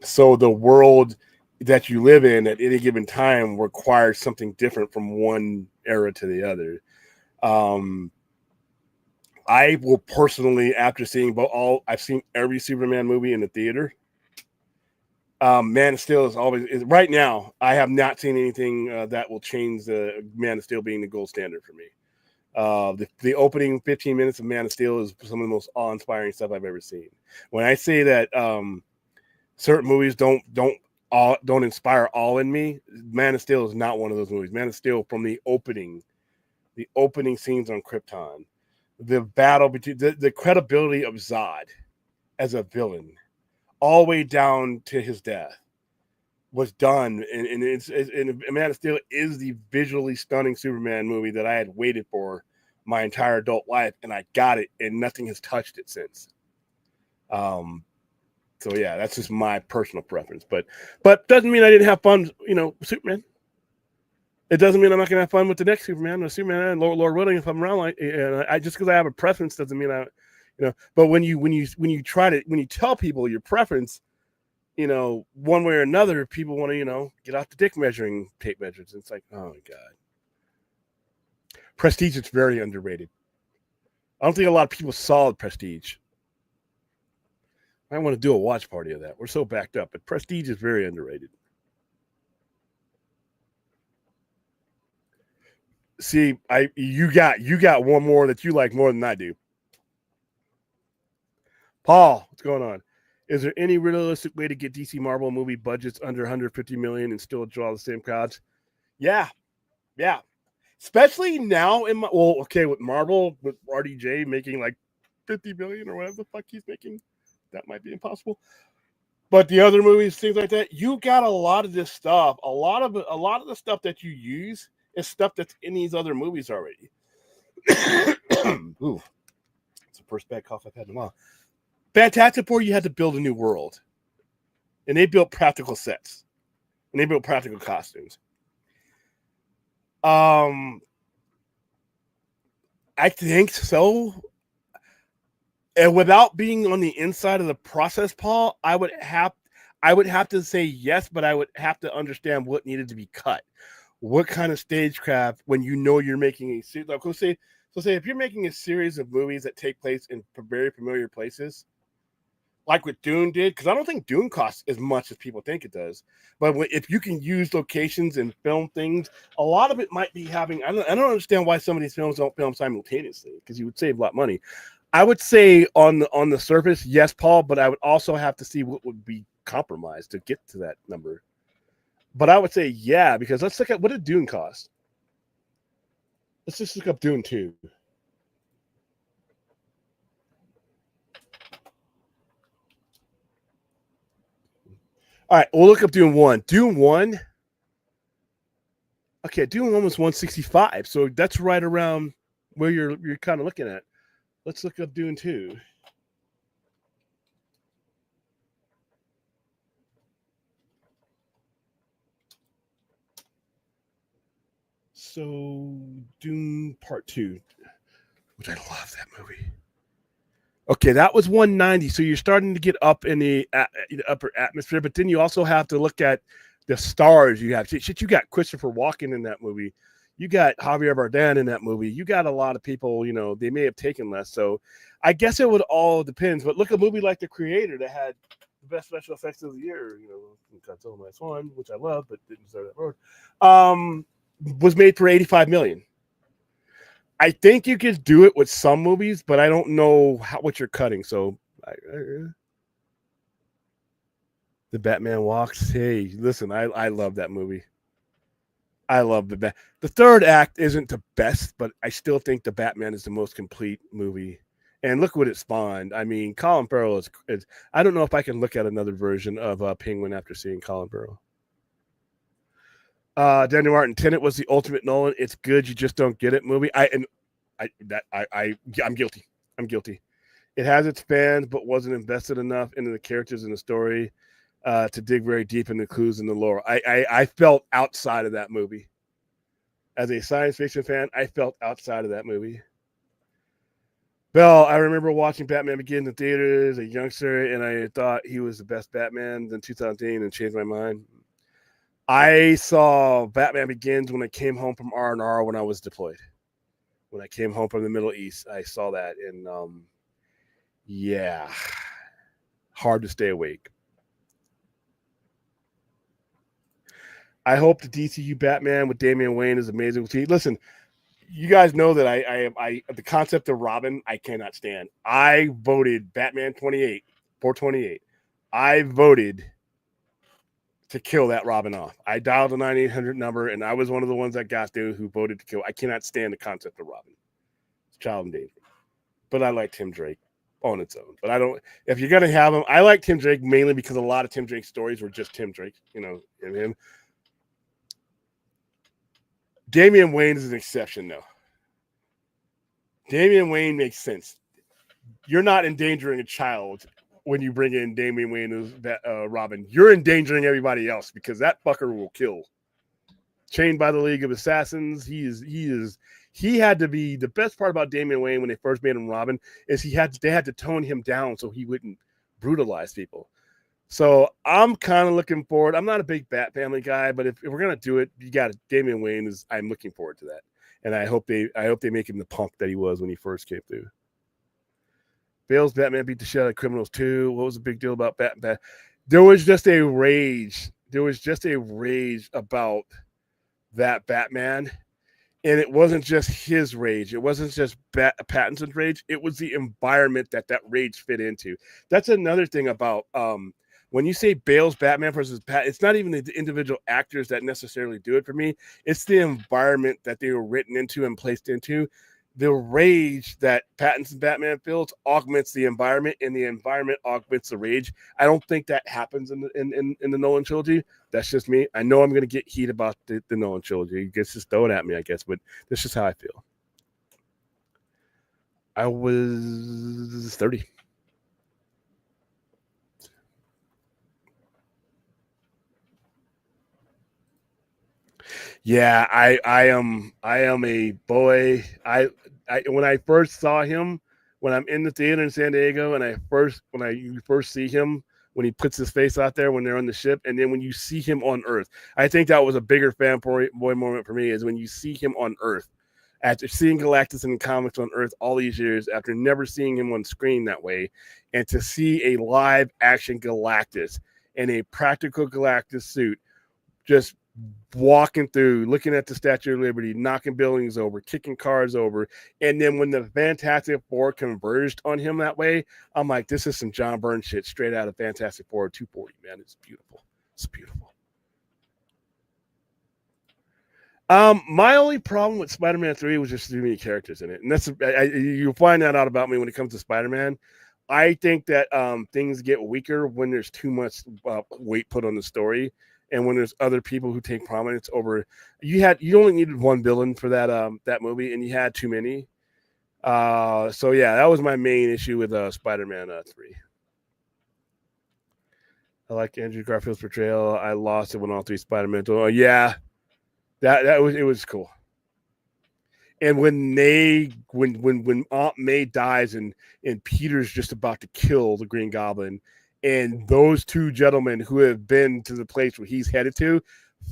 So the world that you live in at any given time requires something different from one era to the other. I will personally, after seeing I've seen every Superman movie in the theater. Man of Steel is right now. I have not seen anything that will change the Man of Steel being the gold standard for me. The opening 15 minutes of Man of Steel is some of the most awe-inspiring stuff I've ever seen. When I say that certain movies don't inspire awe in me, Man of Steel is not one of those movies. Man of Steel, from the opening scenes on Krypton, the battle between the credibility of Zod as a villain, all the way down to his death. was done, and Man of Steel is the visually stunning Superman movie that I had waited for my entire adult life, and I got it, and nothing has touched it since. So yeah, that's just my personal preference, but doesn't mean I didn't have fun, with Superman. It doesn't mean I'm not gonna have fun with the next Superman or Superman and Lord willing, if I'm around, like, and I just because I have a preference doesn't mean But when you tell people your preference, one way or another, people want to, get off the dick measuring tape measures. It's like, oh my God. Prestige is very underrated. I don't think a lot of people saw Prestige. I want to do a watch party of that. We're so backed up, but Prestige is very underrated. See, you got one more that you like more than I do. Paul, what's going on? Is there any realistic way to get DC Marvel movie budgets under 150 million and still draw the same crowds? Yeah. Especially now with Marvel, with RDJ making like 50 million or whatever the fuck he's making, that might be impossible. But the other movies, things like that, you got a lot of this stuff. A lot of the stuff that you use is stuff that's in these other movies already. Ooh, it's the first bad cough I've had in a while. Fantastic Four, you had to build a new world, and they built practical sets, and they built practical costumes. I think so. And without being on the inside of the process, Paul, I would have to say yes, but I would have to understand what needed to be cut. What kind of stagecraft, when you're making a series, like say if you're making a series of movies that take place in very familiar places, like what Dune did, because I don't think Dune costs as much as people think it does. But if you can use locations and film things, a lot of it might be having. I don't understand why some of these films don't film simultaneously, because you would save a lot of money. I would say on the surface, yes, Paul, but I would also have to see what would be compromised to get to that number. But I would say yeah, because let's look at what did Dune cost. Let's just look up Dune 2. All right, we'll look up Dune 1. Dune 1. Okay, Dune 1 was 165, so that's right around where you're kind of looking at. Let's look up Dune 2. So Dune Part 2, which I love that movie. Okay, that was 190. So you're starting to get up in the upper atmosphere, but then you also have to look at the stars you have. Shit, you got Christopher Walken in that movie. You got Javier Bardem in that movie. You got a lot of people, they may have taken less. So I guess it would all depend. But look at a movie like The Creator that had the best special effects of the year, Godzilla Minus One, which I love, but didn't deserve that road, was made for 85 million. I think you could do it with some movies, but I don't know what you're cutting. So The Batman Walks. Hey, listen, I love that movie. I love the third act isn't the best, but I still think the Batman is the most complete movie. And look what it spawned. I mean, Colin Farrell is I don't know if I can look at another version of Penguin after seeing Colin Farrell. Daniel Martin, Tenet was the ultimate Nolan. It's good, you just don't get it movie. I'm guilty. I'm guilty. It has its fans, but wasn't invested enough into the characters and the story to dig very deep in the clues and the lore. I felt outside of that movie. As a science fiction fan, I felt outside of that movie. Bell, I remember watching Batman Begins in theaters as a youngster, and I thought he was the best Batman in 2018 and changed my mind. I saw Batman Begins when I came home from R&R when I was deployed. When I came home from the Middle East, I saw that, and hard to stay awake. I hope the DCU Batman with Damian Wayne is amazing. Listen, you guys know that I the concept of Robin I cannot stand. I voted Batman 428. I voted to kill that Robin off. I dialed the 9800 number, and I was one of the ones that got there who voted to kill. I cannot stand the concept of Robin. It's child endangerment. But I like Tim Drake. on its own. But I don't. If you're gonna have him, I like Tim Drake mainly because a lot of Tim Drake stories were just Tim Drake, and him. Damian Wayne is an exception, though. Damian Wayne makes sense. You're not endangering a child when you bring in Damian Wayne as Robin. You're endangering everybody else because that fucker will kill. Chained by the League of Assassins, he had to be. The best part about Damian Wayne when they first made him Robin is they had to tone him down so he wouldn't brutalize people. So I'm kind of looking forward. I'm not a big Bat Family guy, but if we're gonna do it, you got Damian Wayne is. I'm looking forward to that, and I hope they make him the punk that he was when he first came through. Bale's Batman beat the shit out of criminals too. What was the big deal about Batman? There was just a rage. There was just a rage about that Batman, and it wasn't just his rage. It wasn't just Pattinson's rage. It was the environment that rage fit into. That's another thing about when you say Bale's Batman versus Pat. It's not even the individual actors that necessarily do it for me. It's the environment that they were written into and placed into. The rage that Pattinson Batman feels augments the environment, and the environment augments the rage. I don't think that happens in the Nolan trilogy. That's just me. I know I'm going to get heat about the Nolan trilogy. You guys just throw it at me, I guess, but that's just how I feel. I was 30. Yeah, I am a boy. I when I first saw him, when I'm in the theater in San Diego, and you first see him when he puts his face out there when they're on the ship, and then when you see him on Earth, I think that was a bigger fanboy moment for me is when you see him on Earth. After seeing Galactus in the comics on Earth all these years, after never seeing him on screen that way, and to see a live action Galactus in a practical Galactus suit just walking through, looking at the Statue of Liberty, knocking buildings over, kicking cars over. And then when the Fantastic Four converged on him that way, I'm like, this is some John Byrne shit straight out of Fantastic Four 240, man. It's beautiful. It's beautiful. My only problem with Spider-Man 3 was just too many characters in it. And that's you'll find that out about me when it comes to Spider-Man. I think that things get weaker when there's too much weight put on the story. And when there's other people who take prominence over, you only needed one villain for that movie, and you had too many. So yeah, that was my main issue with Spider-Man 3. I like Andrew Garfield's portrayal. I lost it when all three Spider-Man. Oh yeah, it was cool. And when Aunt May dies and Peter's just about to kill the Green Goblin, and those two gentlemen who have been to the place where he's headed to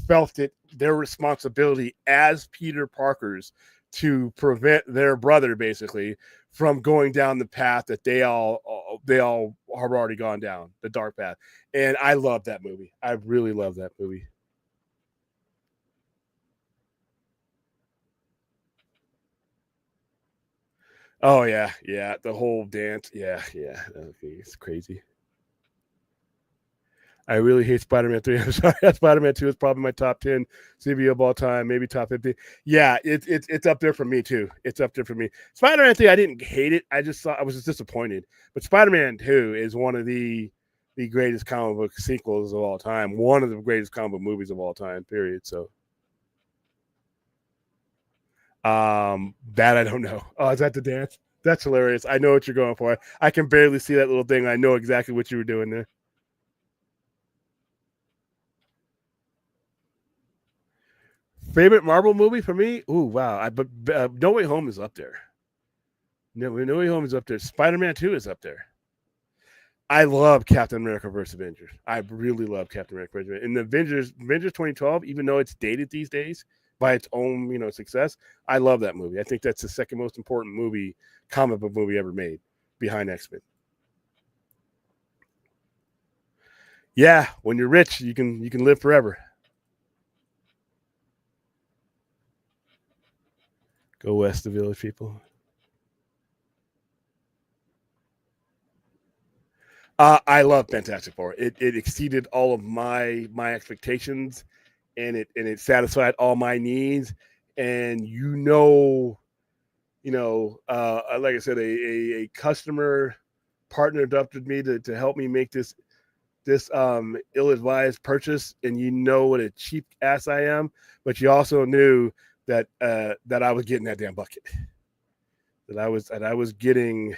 felt it their responsibility as Peter Parkers to prevent their brother basically from going down the path that they all have already gone down, the dark path. And I love that movie. I really love that movie. Oh yeah, the whole dance. Yeah. Okay, it's crazy. I really hate Spider-Man 3. I'm sorry. Spider-Man 2 is probably my top 10 CBO of all time, maybe top 50. Yeah, it's up there for me too. It's up there for me. Spider-Man 3, I didn't hate it. I was just disappointed. But Spider-Man 2 is one of the greatest comic book sequels of all time. One of the greatest comic book movies of all time, period. So that I don't know. Oh, is that the dance? That's hilarious. I know what you're going for. I can barely see that little thing. I know exactly what you were doing there. Favorite Marvel movie for me? Ooh, wow. But No Way Home is up there. No Way Home is up there. Spider-Man 2 is up there. I love Captain America versus Avengers. I really love Captain America versus Avengers. And the Avengers 2012, even though it's dated these days by its own, success, I love that movie. I think that's the second most important comic book movie ever made behind X-Men. Yeah, when you're rich, you can live forever. Go west, the village people. I love Fantastic Four. It exceeded all of my expectations, and it satisfied all my needs. And like I said, a customer partnered up with me to help me make this ill-advised purchase, and you know what a cheap ass I am, but you also knew that that I was getting that damn bucket, that I was getting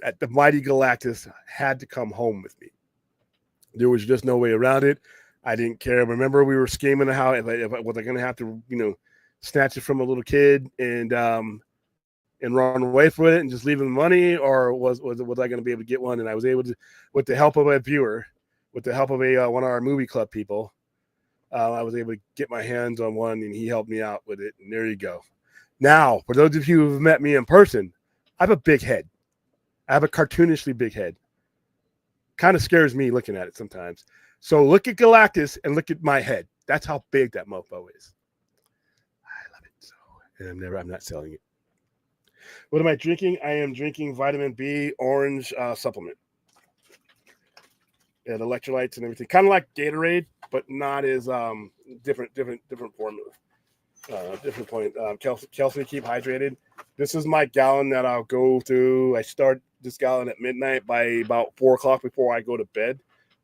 at the mighty Galactus had to come home with me. There was just no way around it. I didn't care. Remember, we were scheming how if I was I going to have to, snatch it from a little kid and run away from it and just leave him the money, or was I going to be able to get one? And I was able to, with the help of a viewer, with the help of one of our movie club people, I was able to get my hands on one, and he helped me out with it. And there you go. Now, for those of you who have met me in person, I have a big head. I have a cartoonishly big head. Kind of scares me looking at it sometimes. So look at Galactus and look at my head. That's how big that mofo is. I love it so. And I'm not selling it. What am I drinking? I am drinking vitamin B orange supplement. And electrolytes and everything. Kind of like Gatorade, but not as different formula. Different point. Kelsey, keep hydrated. This is my gallon that I'll go through. I start this gallon at midnight. By about 4 o'clock before I go to bed,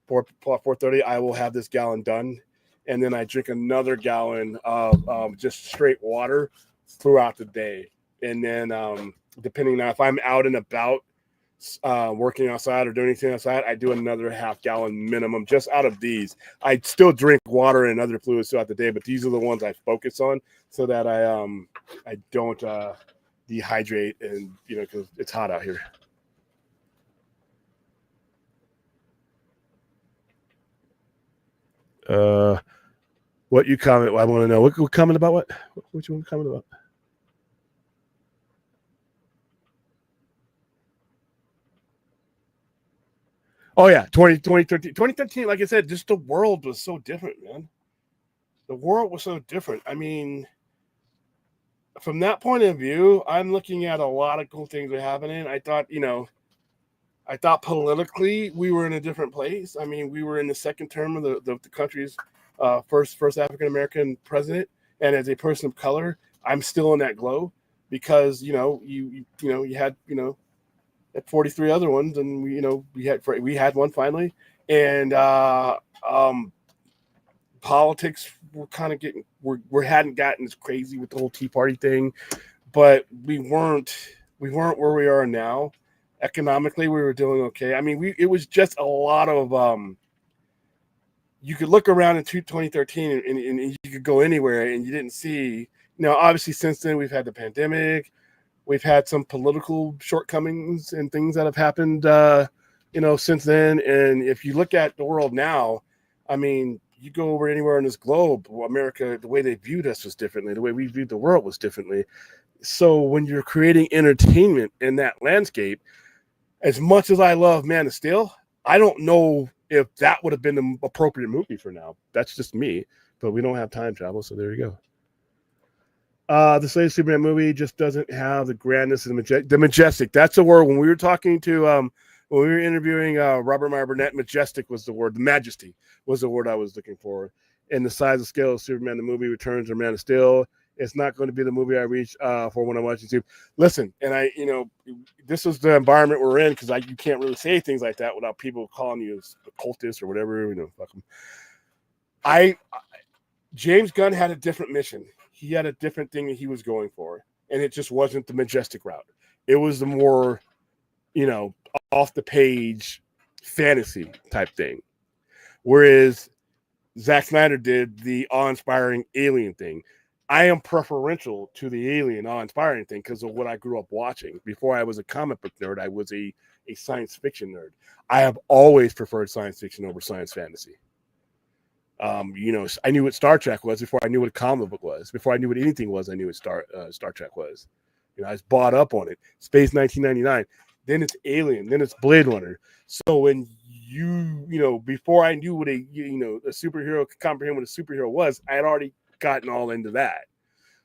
4:30, I will have this gallon done. And then I drink another gallon of just straight water throughout the day. And then depending on if I'm out and about working outside or doing anything outside, I do another half gallon minimum just out of these. I still drink water and other fluids throughout the day, but these are the ones I focus on so that I don't dehydrate, and because it's hot out here. What you comment? I want to know what comment about what you want to comment about. Oh yeah, 2013, like I said, just the world was so different, man. The world was so different. I mean, from that point of view, I'm looking at a lot of cool things that are happening. I thought politically we were in a different place. I mean, we were in the second term of the country's first African American president, and as a person of color, I'm still in that glow because you had at 43 other ones, and we had one finally, and politics were kind of getting we hadn't gotten as crazy with the whole Tea Party thing, but we weren't where we are now. Economically, we were doing okay. I mean, it was just a lot of you could look around in 2013 and you could go anywhere and you didn't see. Obviously since then we've had the pandemic. We've had some political shortcomings and things that have happened, since then. And if you look at the world now, I mean, you go over anywhere in this globe, America, the way they viewed us was differently. The way we viewed the world was differently. So when you're creating entertainment in that landscape, as much as I love Man of Steel, I don't know if that would have been the appropriate movie for now. That's just me. But we don't have time travel, so there you go. The latest Superman movie just doesn't have the grandness and the majestic. That's the word. When we were talking to, when we were interviewing Robert Meyer Burnett, majestic was the word. The majesty was the word I was looking for. And the size and scale of Superman, the movie Returns or Man of Steel, it's not going to be the movie I reach for when I'm watching YouTube. Listen, and this is the environment we're in because you can't really say things like that without people calling you a cultist or whatever. Fuck them. James Gunn had a different mission. He had a different thing that he was going for, and it just wasn't the majestic route. It was the more, off the page fantasy type thing. Whereas Zack Snyder did the awe-inspiring alien thing. I am preferential to the alien awe-inspiring thing because of what I grew up watching. Before I was a comic book nerd, I was a science fiction nerd. I have always preferred science fiction over science fantasy. I knew what Star Trek was before I knew what a comic book was. Before I knew what anything was, I knew what Star Trek was. I was bought up on it. Space 1999. Then it's Alien. Then it's Blade Runner. So when before I knew what a superhero could comprehend what a superhero was, I had already gotten all into that.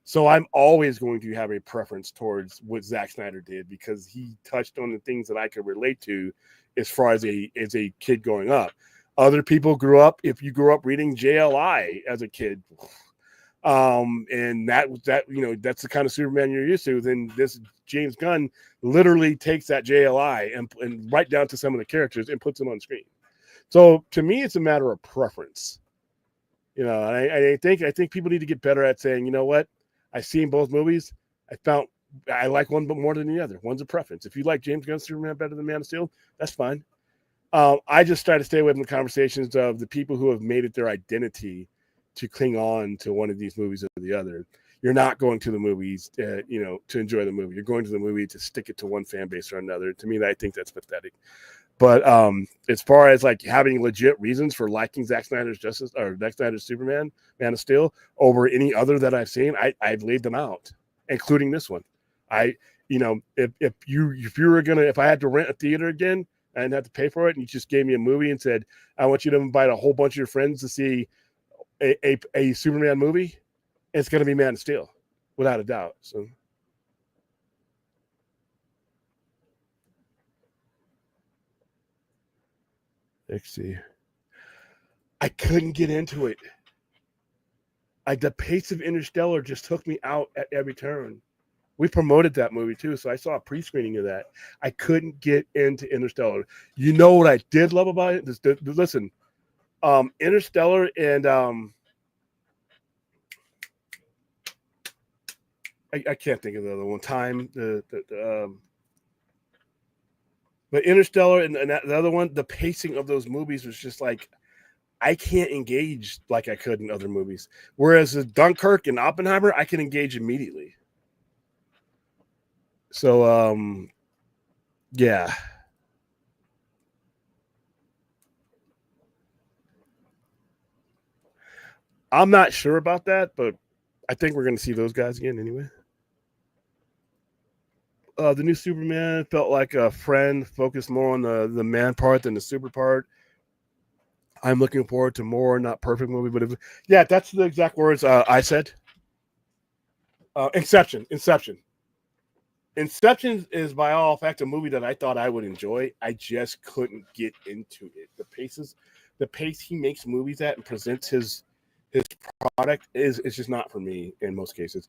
So I'm always going to have a preference towards what Zack Snyder did because he touched on the things that I could relate to as far as a kid growing up. Other people grew up, if you grew up reading JLI as a kid, And that that's the kind of Superman you're used to. Then this James Gunn literally takes that JLI and right down to some of the characters and puts them on screen. So to me, it's a matter of preference. And I think people need to get better at saying, you know what, I've seen both movies. I like one but more than the other. One's a preference. If you like James Gunn's Superman better than Man of Steel, that's fine. I just try to stay away from the conversations of the people who have made it their identity to cling on to one of these movies or the other. You're not going to the movies, to enjoy the movie. You're going to the movie to stick it to one fan base or another. To me, I think that's pathetic. But as far as like having legit reasons for liking Zack Snyder's Zack Snyder's Superman, Man of Steel over any other that I've seen, I've laid them out, including this one. If I had to rent a theater again, I didn't have to pay for it, and you just gave me a movie and said, I want you to invite a whole bunch of your friends to see a Superman movie, it's going to be Man of Steel, without a doubt. So. Let's see. I couldn't get into it. The pace of Interstellar just took me out at every turn. We promoted that movie too, so I saw a pre-screening of that. I couldn't get into Interstellar. You know what I did love about it? Listen, Interstellar and I can't think of the other one. But Interstellar and the other one, the pacing of those movies was just like, I can't engage like I could in other movies. Whereas Dunkirk and Oppenheimer, I can engage immediately. So, yeah. I'm not sure about that, but I think we're going to see those guys again anyway. The new Superman felt like a friend, focused more on the man part than the super part. I'm looking forward to more, not perfect movie, but that's the exact words I said. Inception is by all fact a movie that I thought I would enjoy. I just couldn't get into it. The pace he makes movies at and presents his product is just not for me in most cases.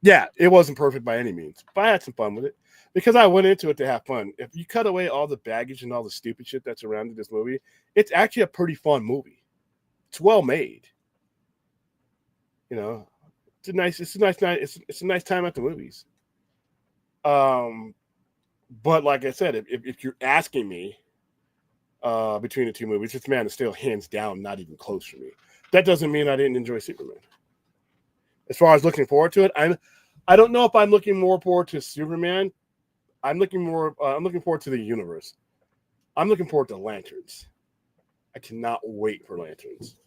Yeah, it wasn't perfect by any means, but I had some fun with it because I went into it to have fun. If you cut away all the baggage and all the stupid shit that's surrounded this movie, it's actually a pretty fun movie. It's well made. It's a nice time at the movies. But like I said, if you're asking me between the two movies, it's Man of Steel, hands down, not even close for me. That doesn't mean I didn't enjoy Superman. As far as looking forward to it, I don't know if I'm looking more forward to Superman. I'm looking forward to the universe. I'm looking forward to Lanterns. I cannot wait for Lanterns.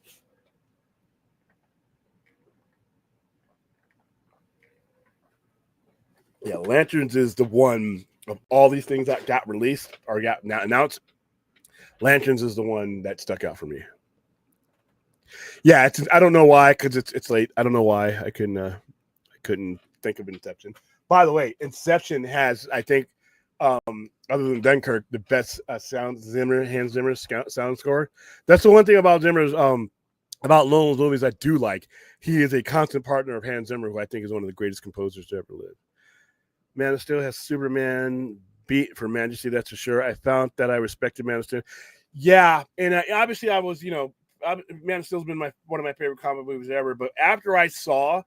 Yeah, Lanterns is the one of all these things that got released or got now announced. Lanterns is the one that stuck out for me. Yeah, I don't know why, because it's late. I don't know why I couldn't think of Inception. By the way, Inception has, I think, other than Dunkirk, the best Hans Zimmer sound score. That's the one thing about Zimmer's about Nolan's movies I do like. He is a constant partner of Hans Zimmer, who I think is one of the greatest composers to ever live. Man of Steel has Superman beat for Majesty, that's for sure. I found that I respected Man of Steel. Yeah, and obviously I was, Man of Steel's been one of my favorite comic movies ever. But after I saw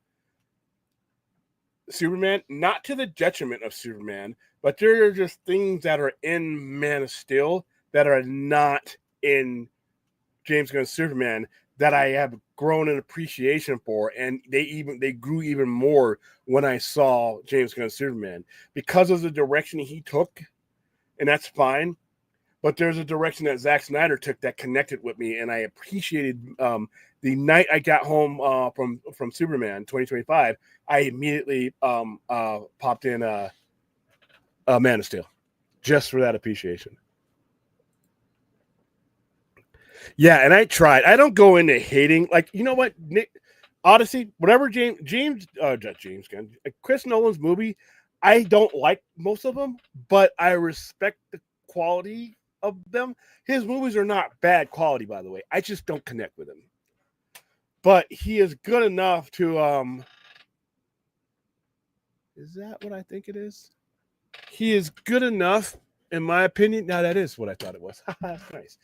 Superman, not to the detriment of Superman, but there are just things that are in Man of Steel that are not in James Gunn's Superman that I have grown an appreciation for, and they grew even more when I saw James Gunn's Superman because of the direction he took, and that's fine. But there's a direction that Zack Snyder took that connected with me, and I appreciated. The night I got home from Superman 2025, I immediately popped in Man of Steel, just for that appreciation. Yeah, and I tried. I don't go into hating. Like, you know what, Nick, Odyssey, whatever Chris Nolan's movie, I don't like most of them, but I respect the quality of them. His movies are not bad quality, by the way. I just don't connect with him. but he is good enough to is that what I think it is? He is good enough, in my opinion. Now that is what I thought it was. That's nice.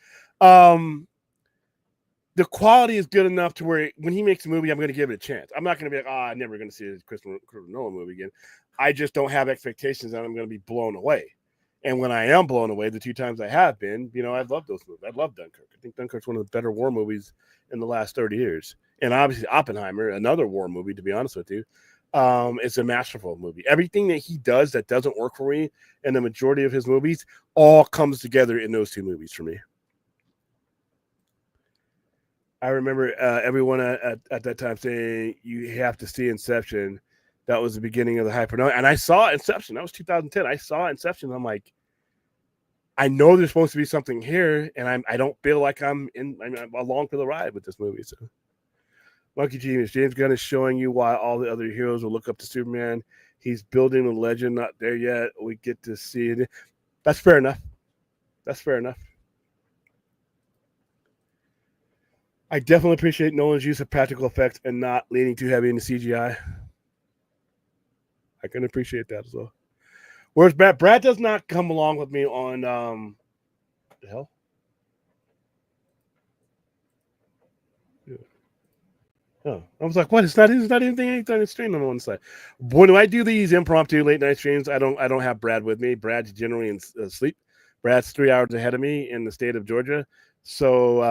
The quality is good enough to where when he makes a movie, I'm going to give it a chance. I'm not going to be like, I'm never going to see a Christopher Nolan movie again. I just don't have expectations that I'm going to be blown away. And when I am blown away, the 2 times I have been, I love those movies. I love Dunkirk. I think Dunkirk's one of the better war movies in the last 30 years. And obviously Oppenheimer, another war movie, to be honest with you. It's a masterful movie. Everything that he does that doesn't work for me in the majority of his movies all comes together in those 2 movies for me. I remember everyone at that time saying you have to see Inception. That was the beginning of the hyper. And I saw Inception. That was 2010. I saw Inception. I'm like, I know there's supposed to be something here, and I don't feel like I'm along for the ride with this movie. So, Monkey Genius, James Gunn is showing you why all the other heroes will look up to Superman. He's building a legend, not there yet. We get to see it. That's fair enough. That's fair enough. I definitely appreciate Nolan's use of practical effects and not leaning too heavy into CGI. I can appreciate that as well. Whereas Brad? Brad does not come along with me on the hell. Yeah. Oh, I was like, what? It's not anything streaming on one side. When I do these impromptu late night streams, I don't have Brad with me. Brad's generally in sleep. Brad's 3 hours ahead of me in the state of Georgia, so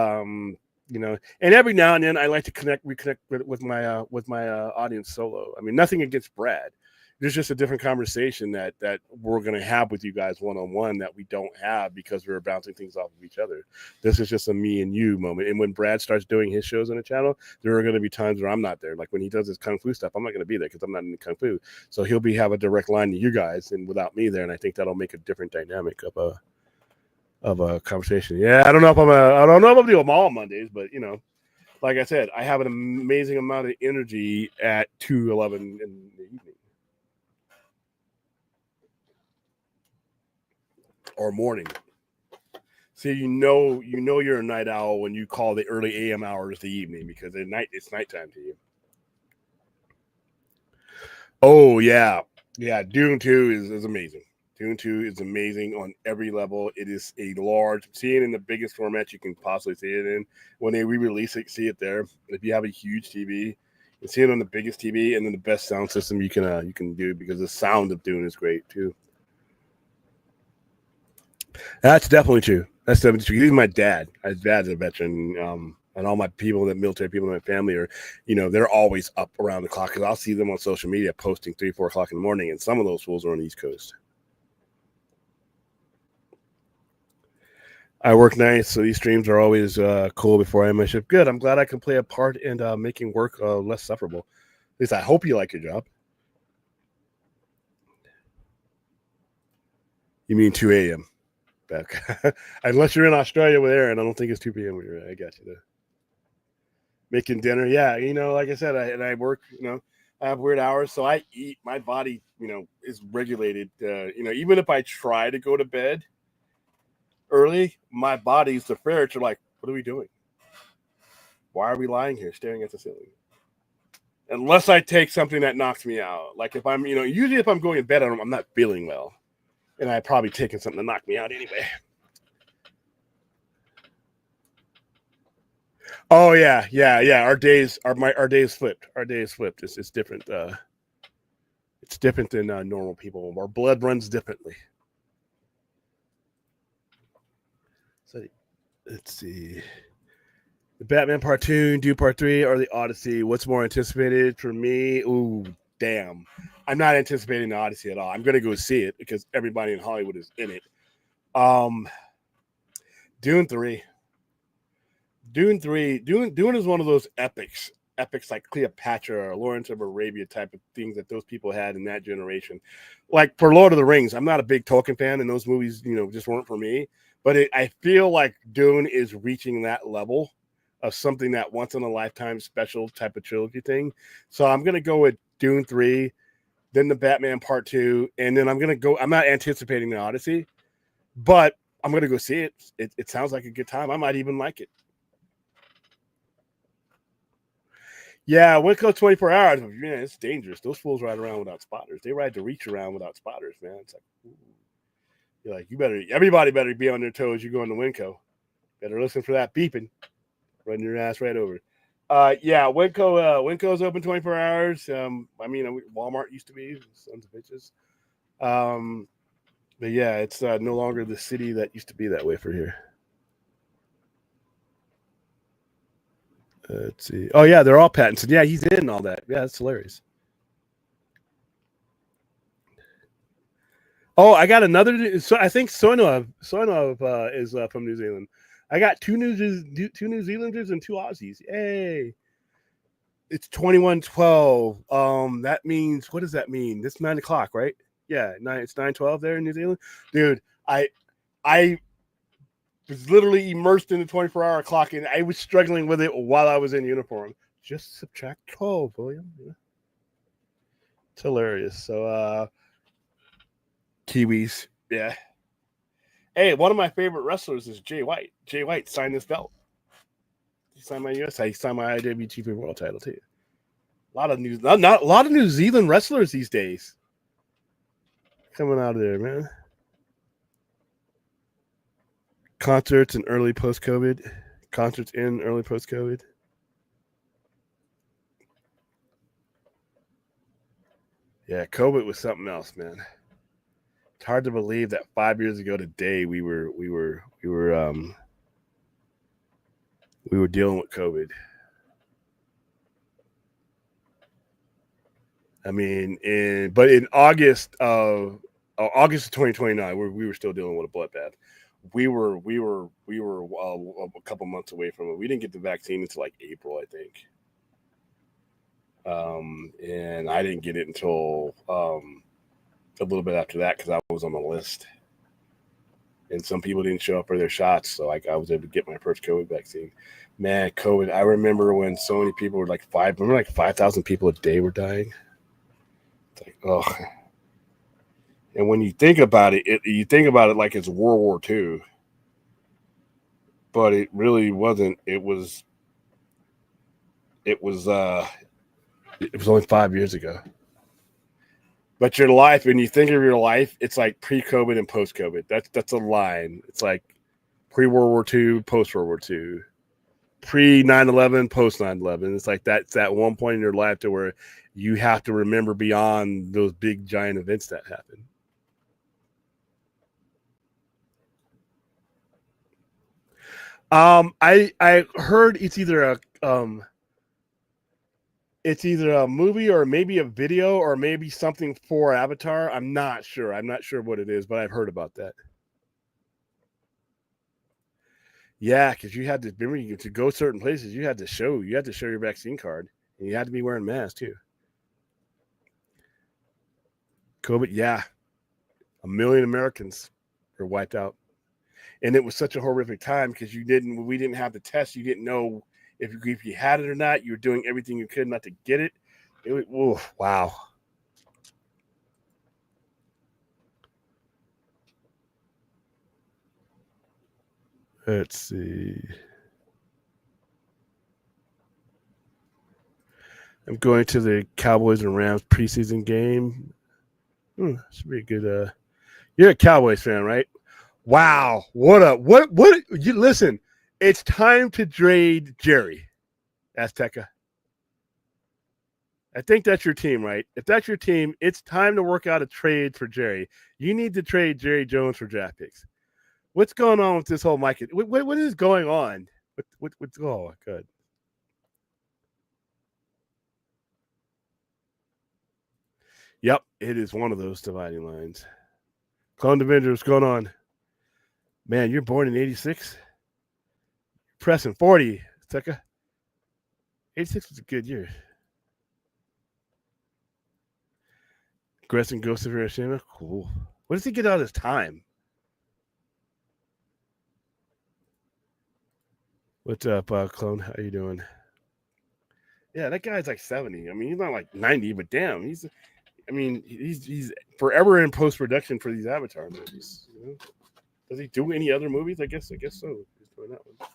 and every now and then I like to reconnect with my audience solo. I mean, nothing against Brad. There's just a different conversation that we're going to have with you guys one-on-one that we don't have because we're bouncing things off of each other. This is just a me and you moment. And when Brad starts doing his shows on the channel, there are going to be times where I'm not there. Like when he does his Kung Fu stuff, I'm not going to be there because I'm not in Kung Fu. So he'll have a direct line to you guys and without me there. And I think that'll make a different dynamic of a conversation. Yeah, I don't know if I'm going to do them all Mondays, but like I said, I have an amazing amount of energy at 2:11 in the evening. Or morning. See, you're a night owl when you call the early AM hours the evening because at night it's nighttime to you. Oh yeah. Yeah, Dune 2 is amazing. Dune 2 is amazing on every level. It is a large, see it in the biggest format you can possibly see it in. When they re-release it, see it there. If you have a huge TV, you see it on the biggest TV and then the best sound system you can do because the sound of Dune is great too. That's definitely true. That's definitely true. He's my dad. My dad's a veteran, and all my people, the military people in my family are, they're always up around the clock because I'll see them on social media posting 3, 4 o'clock in the morning, and some of those fools are on the East Coast. I work nights, so these streams are always cool before I end my shift. Good. I'm glad I can play a part in making work less sufferable. At least I hope you like your job. You mean 2 a.m. back. Unless you're in Australia with Aaron, I don't think it's 2 p.m. I got you there. Making dinner. Yeah, like I said, I work, I have weird hours, so I eat. My body, is regulated. Even if I try to go to bed early, my body's the ferrets are like, what are we doing? Why are we lying here staring at the ceiling? Unless I take something that knocks me out. Like if I'm, usually if I'm going to bed, I'm not feeling well. And I've probably taken something to knock me out anyway. Oh yeah. Our days flipped. It's different. It's different than normal people. Our blood runs differently. So let's see. The Batman Part 2, Dune Part 3, or the Odyssey. What's more anticipated for me? Ooh, damn. I'm not anticipating the Odyssey at all. I'm gonna go see it because everybody in Hollywood is in it. Dune 3. Dune is one of those epics like Cleopatra or Lawrence of Arabia type of things that those people had in that generation. Like for Lord of the Rings, I'm not a big Tolkien fan, and those movies, just weren't for me. But I feel like Dune is reaching that level of something that once in a lifetime special type of trilogy thing. So I'm gonna go with Dune 3, then the Batman Part 2, and then I'm not anticipating the Odyssey, but I'm gonna go see it. It sounds like a good time. I might even like it. Yeah, Winco 24 hours. Man, it's dangerous. Those fools ride around without spotters. They ride the reach around without spotters, man. It's like, ooh. You're like, everybody better be on their toes. You go into Winco. Better listen for that beeping. Run your ass right over. Yeah, Winco's open 24 hours. Walmart used to be, sons of bitches. But yeah, it's no longer the city that used to be that way for here. Let's see. Oh yeah, they're all patents. Yeah, he's in all that. Yeah, that's hilarious. Oh, I got another. So I think Soinov is from New Zealand. I got two New Zealanders and two Aussies. Yay! It's 21:12. That means, what does that mean? It's 9:00, right? Yeah, it's 9:12 there in New Zealand, dude. I was literally immersed in the 24-hour clock, and I was struggling with it while I was in uniform. Just subtract 12, William. Yeah. It's hilarious. So, Kiwis, yeah. Hey, one of my favorite wrestlers is Jay White. Jay White signed this belt. He signed my US. He signed my IWGP World Title too. A lot of New Zealand wrestlers these days coming out of there, man. Concerts in early post-COVID. Yeah, COVID was something else, man. It's hard to believe that 5 years ago today we were dealing with COVID. I mean, in August of 2029, we were still dealing with a bloodbath. We were a couple months away from it. We didn't get the vaccine until like April, I think. And I didn't get it until a little bit after that because I was on the list. And some people didn't show up for their shots, so I was able to get my first COVID vaccine. Man, COVID! I remember when so many people were like 5,000 people a day were dying. It's like, oh. And when you think about it, you think about it like it's World War II, but it really wasn't. It was only 5 years ago. But your life, when you think of your life, it's like pre-COVID and post-COVID. That's a line. It's like pre-World War II, post-World War II, pre-9/11, post-9/11. It's like that's that one point in your life to where you have to remember beyond those big giant events that happened. I heard it's either a movie or maybe a video or maybe something for Avatar. I'm not sure what it is, but I've heard about that. Yeah, because you had to remember to go certain places. You had to show your vaccine card, and you had to be wearing masks too. COVID, yeah, 1 million Americans were wiped out, and it was such a horrific time because we didn't have the test. You didn't know if you had it or not. You were doing everything you could not to get it. Wow. Let's see. I'm going to the Cowboys and Rams preseason game. Should be a good. You're a Cowboys fan, right? Wow. What? You listen. It's time to trade Jerry Azteca. I think that's your team, right? If that's your team, it's time to work out a trade for Jerry. You need to trade Jerry Jones for draft picks. What's going on with this whole Mike? What is going on? What's good? Yep, it is one of those dividing lines. Clone Avenger, what's going on? Man, you're born in 86? Pressing 40, Azteca. 86 was a good year. Gressing Ghost of Hiroshima, cool. What does he get out of his time? What's up, Clone? How you doing? Yeah, that guy's like 70. I mean, he's not like 90, but damn, he's forever in post production for these Avatar movies. You know? Does he do any other movies? I guess so. He's doing that one.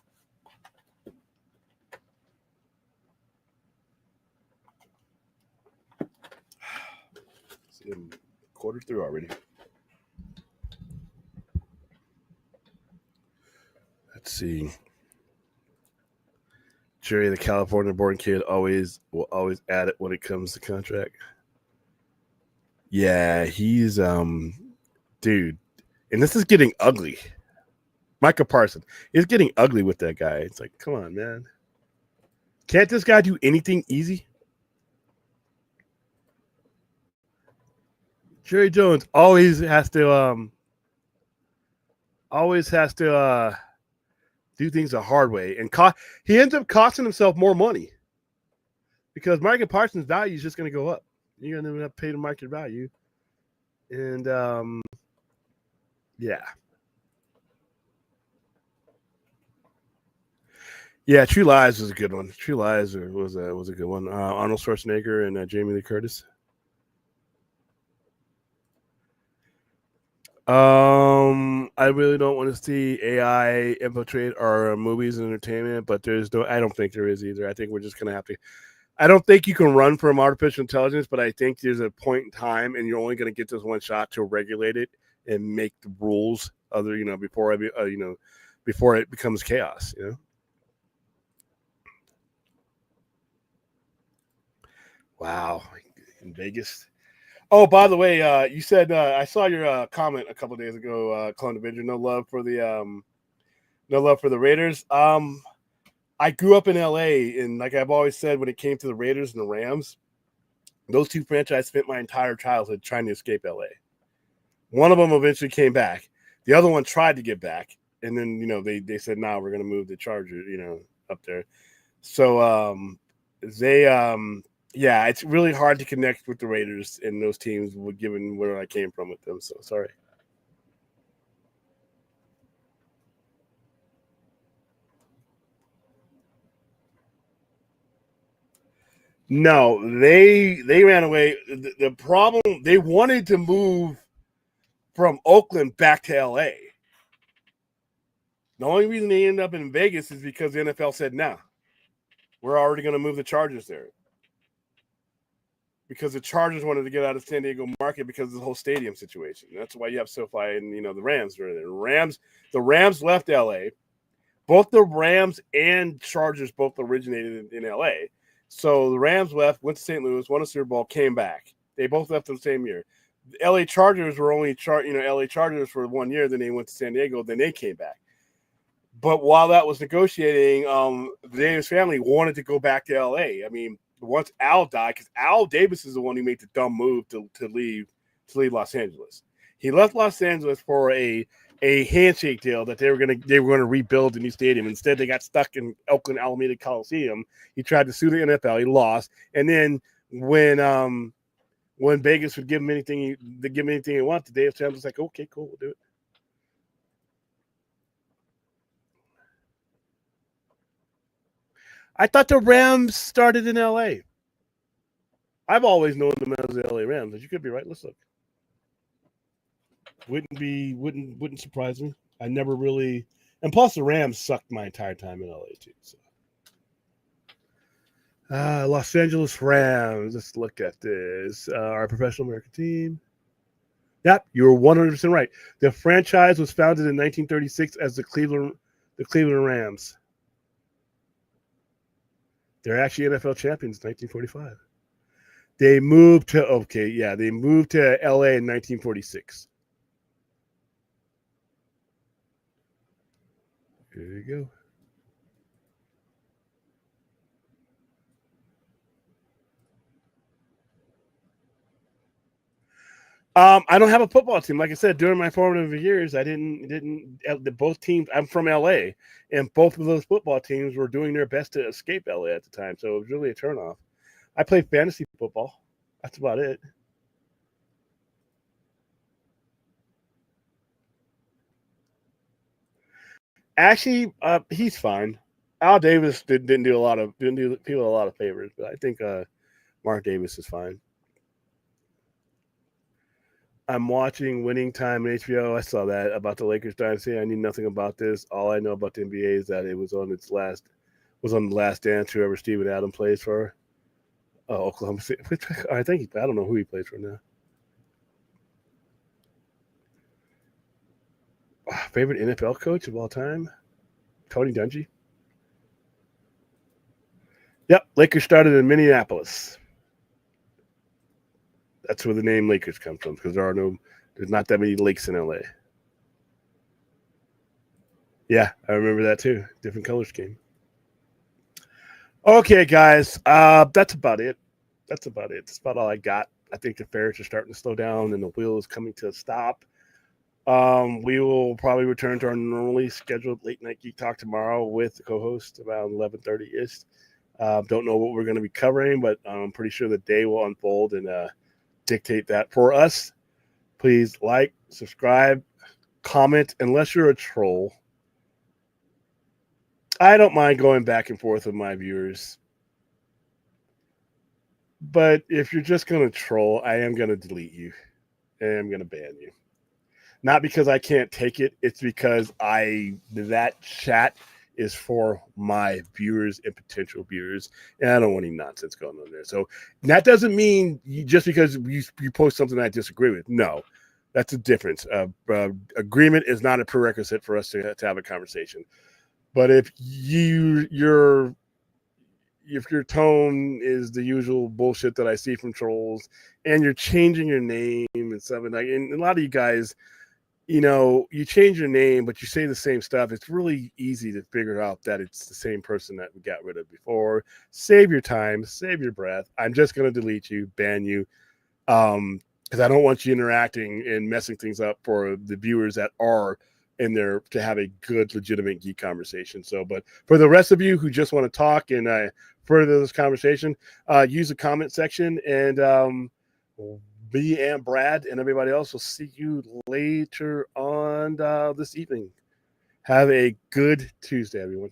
quarter through already. Let's see. Jerry, the California-born kid, will always add it when it comes to contract. Yeah, he's dude, and this is getting ugly. Micah Parsons is getting ugly with that guy. It's like, come on, man. Can't this guy do anything easy? Jerry Jones always has to do things the hard way, and he ends up costing himself more money because Micah Parsons' value is just going to go up. You're going to have to pay the market value, and yeah. Yeah, True Lies was a good one. True Lies was a good one. Arnold Schwarzenegger and Jamie Lee Curtis. I really don't want to see AI infiltrate our movies and entertainment, but I don't think there is either. I think we're just gonna have to. I don't think you can run from artificial intelligence, but I think there's a point in time, and you're only gonna get this one shot to regulate it and make the rules before it becomes chaos. Wow, in Vegas. Oh, by the way, you said I saw your comment a couple days ago, Clone Avenger. No love for the Raiders. I grew up in LA, and like I've always said, when it came to the Raiders and the Rams, those two franchises spent my entire childhood trying to escape LA. One of them eventually came back. The other one tried to get back, and then they said, "No, we're going to move the Chargers, up there." So yeah, it's really hard to connect with the Raiders and those teams, given where I came from with them. So sorry. No, they ran away. The problem, they wanted to move from Oakland back to LA. The only reason they ended up in Vegas is because the NFL said, "No, we're already going to move the Chargers there." Because the Chargers wanted to get out of San Diego market because of the whole stadium situation. That's why you have SoFi and the Rams are there. The Rams left LA. Both the Rams and Chargers both originated in LA. So the Rams left, went to St. Louis, won a Super Bowl, came back. They both left in the same year. The LA Chargers were only LA Chargers for 1 year. Then they went to San Diego. Then they came back. But while that was negotiating, the Davis family wanted to go back to LA. I mean, once Al died, because Al Davis is the one who made the dumb move to leave Los Angeles. He left Los Angeles for a handshake deal that they were going to rebuild the new stadium. Instead, they got stuck in Oakland Alameda Coliseum. He tried to sue the NFL. He lost, and then when Vegas would give him anything he wanted, the Davis family was like, "Okay, cool, we'll do it." I thought the Rams started in LA. I've always known them as the LA Rams, but you could be right. Let's look. Wouldn't surprise me. I never really, and plus the Rams sucked my entire time in LA too. So. Los Angeles Rams. Let's look at this. Our professional American team. Yep, you were 100% right. The franchise was founded in 1936 as the Cleveland Rams. They're actually NFL champions in 1945. They moved to LA in 1946. There you go. I don't have a football team. Like I said, during my formative years, I didn't. Both teams. I'm from LA, and both of those football teams were doing their best to escape LA at the time. So it was really a turnoff. I played fantasy football. That's about it. Actually, he's fine. Al Davis didn't do people a lot of favors, but I think Mark Davis is fine. I'm watching Winning Time on HBO. I saw that about the Lakers dynasty. I knew nothing about this. All I know about the NBA is that it was on the last dance. Whoever Steven Adams plays for, Oklahoma City. I don't know who he plays for now. Favorite NFL coach of all time? Tony Dungy. Yep, Lakers started in Minneapolis. That's where the name Lakers comes from, because there's not that many lakes in LA. Yeah, I remember that too. Different color scheme. Okay, guys, that's about it. That's about all I got. I think the ferrets are starting to slow down and the wheel is coming to a stop. We will probably return to our normally scheduled late night Geek Talk tomorrow with the co-host around 11:30-ish. Don't know what we're going to be covering, but I'm pretty sure the day will unfold and dictate that for us. Please like, subscribe, comment, unless you're a troll. I don't mind going back and forth with my viewers. But if you're just going to troll, I am going to delete you. And I'm going to ban you. Not because I can't take it. It's because that chat is for my viewers and potential viewers. And I don't want any nonsense going on there. So that doesn't mean just because you post something I disagree with. No, that's a difference. Agreement is not a prerequisite for us to have a conversation. But if your tone is the usual bullshit that I see from trolls, and you're changing your name and something like, and a lot of you guys, you change your name, but you say the same stuff. It's really easy to figure out that it's the same person that we got rid of before. Save your time, save your breath. I'm just going to delete you, ban you, because I don't want you interacting and messing things up for the viewers that are in there to have a good, legitimate geek conversation. So, but for the rest of you who just want to talk and further this conversation, use the comment section, and me and Brad and everybody else will see you later on this evening. Have a good Tuesday, everyone.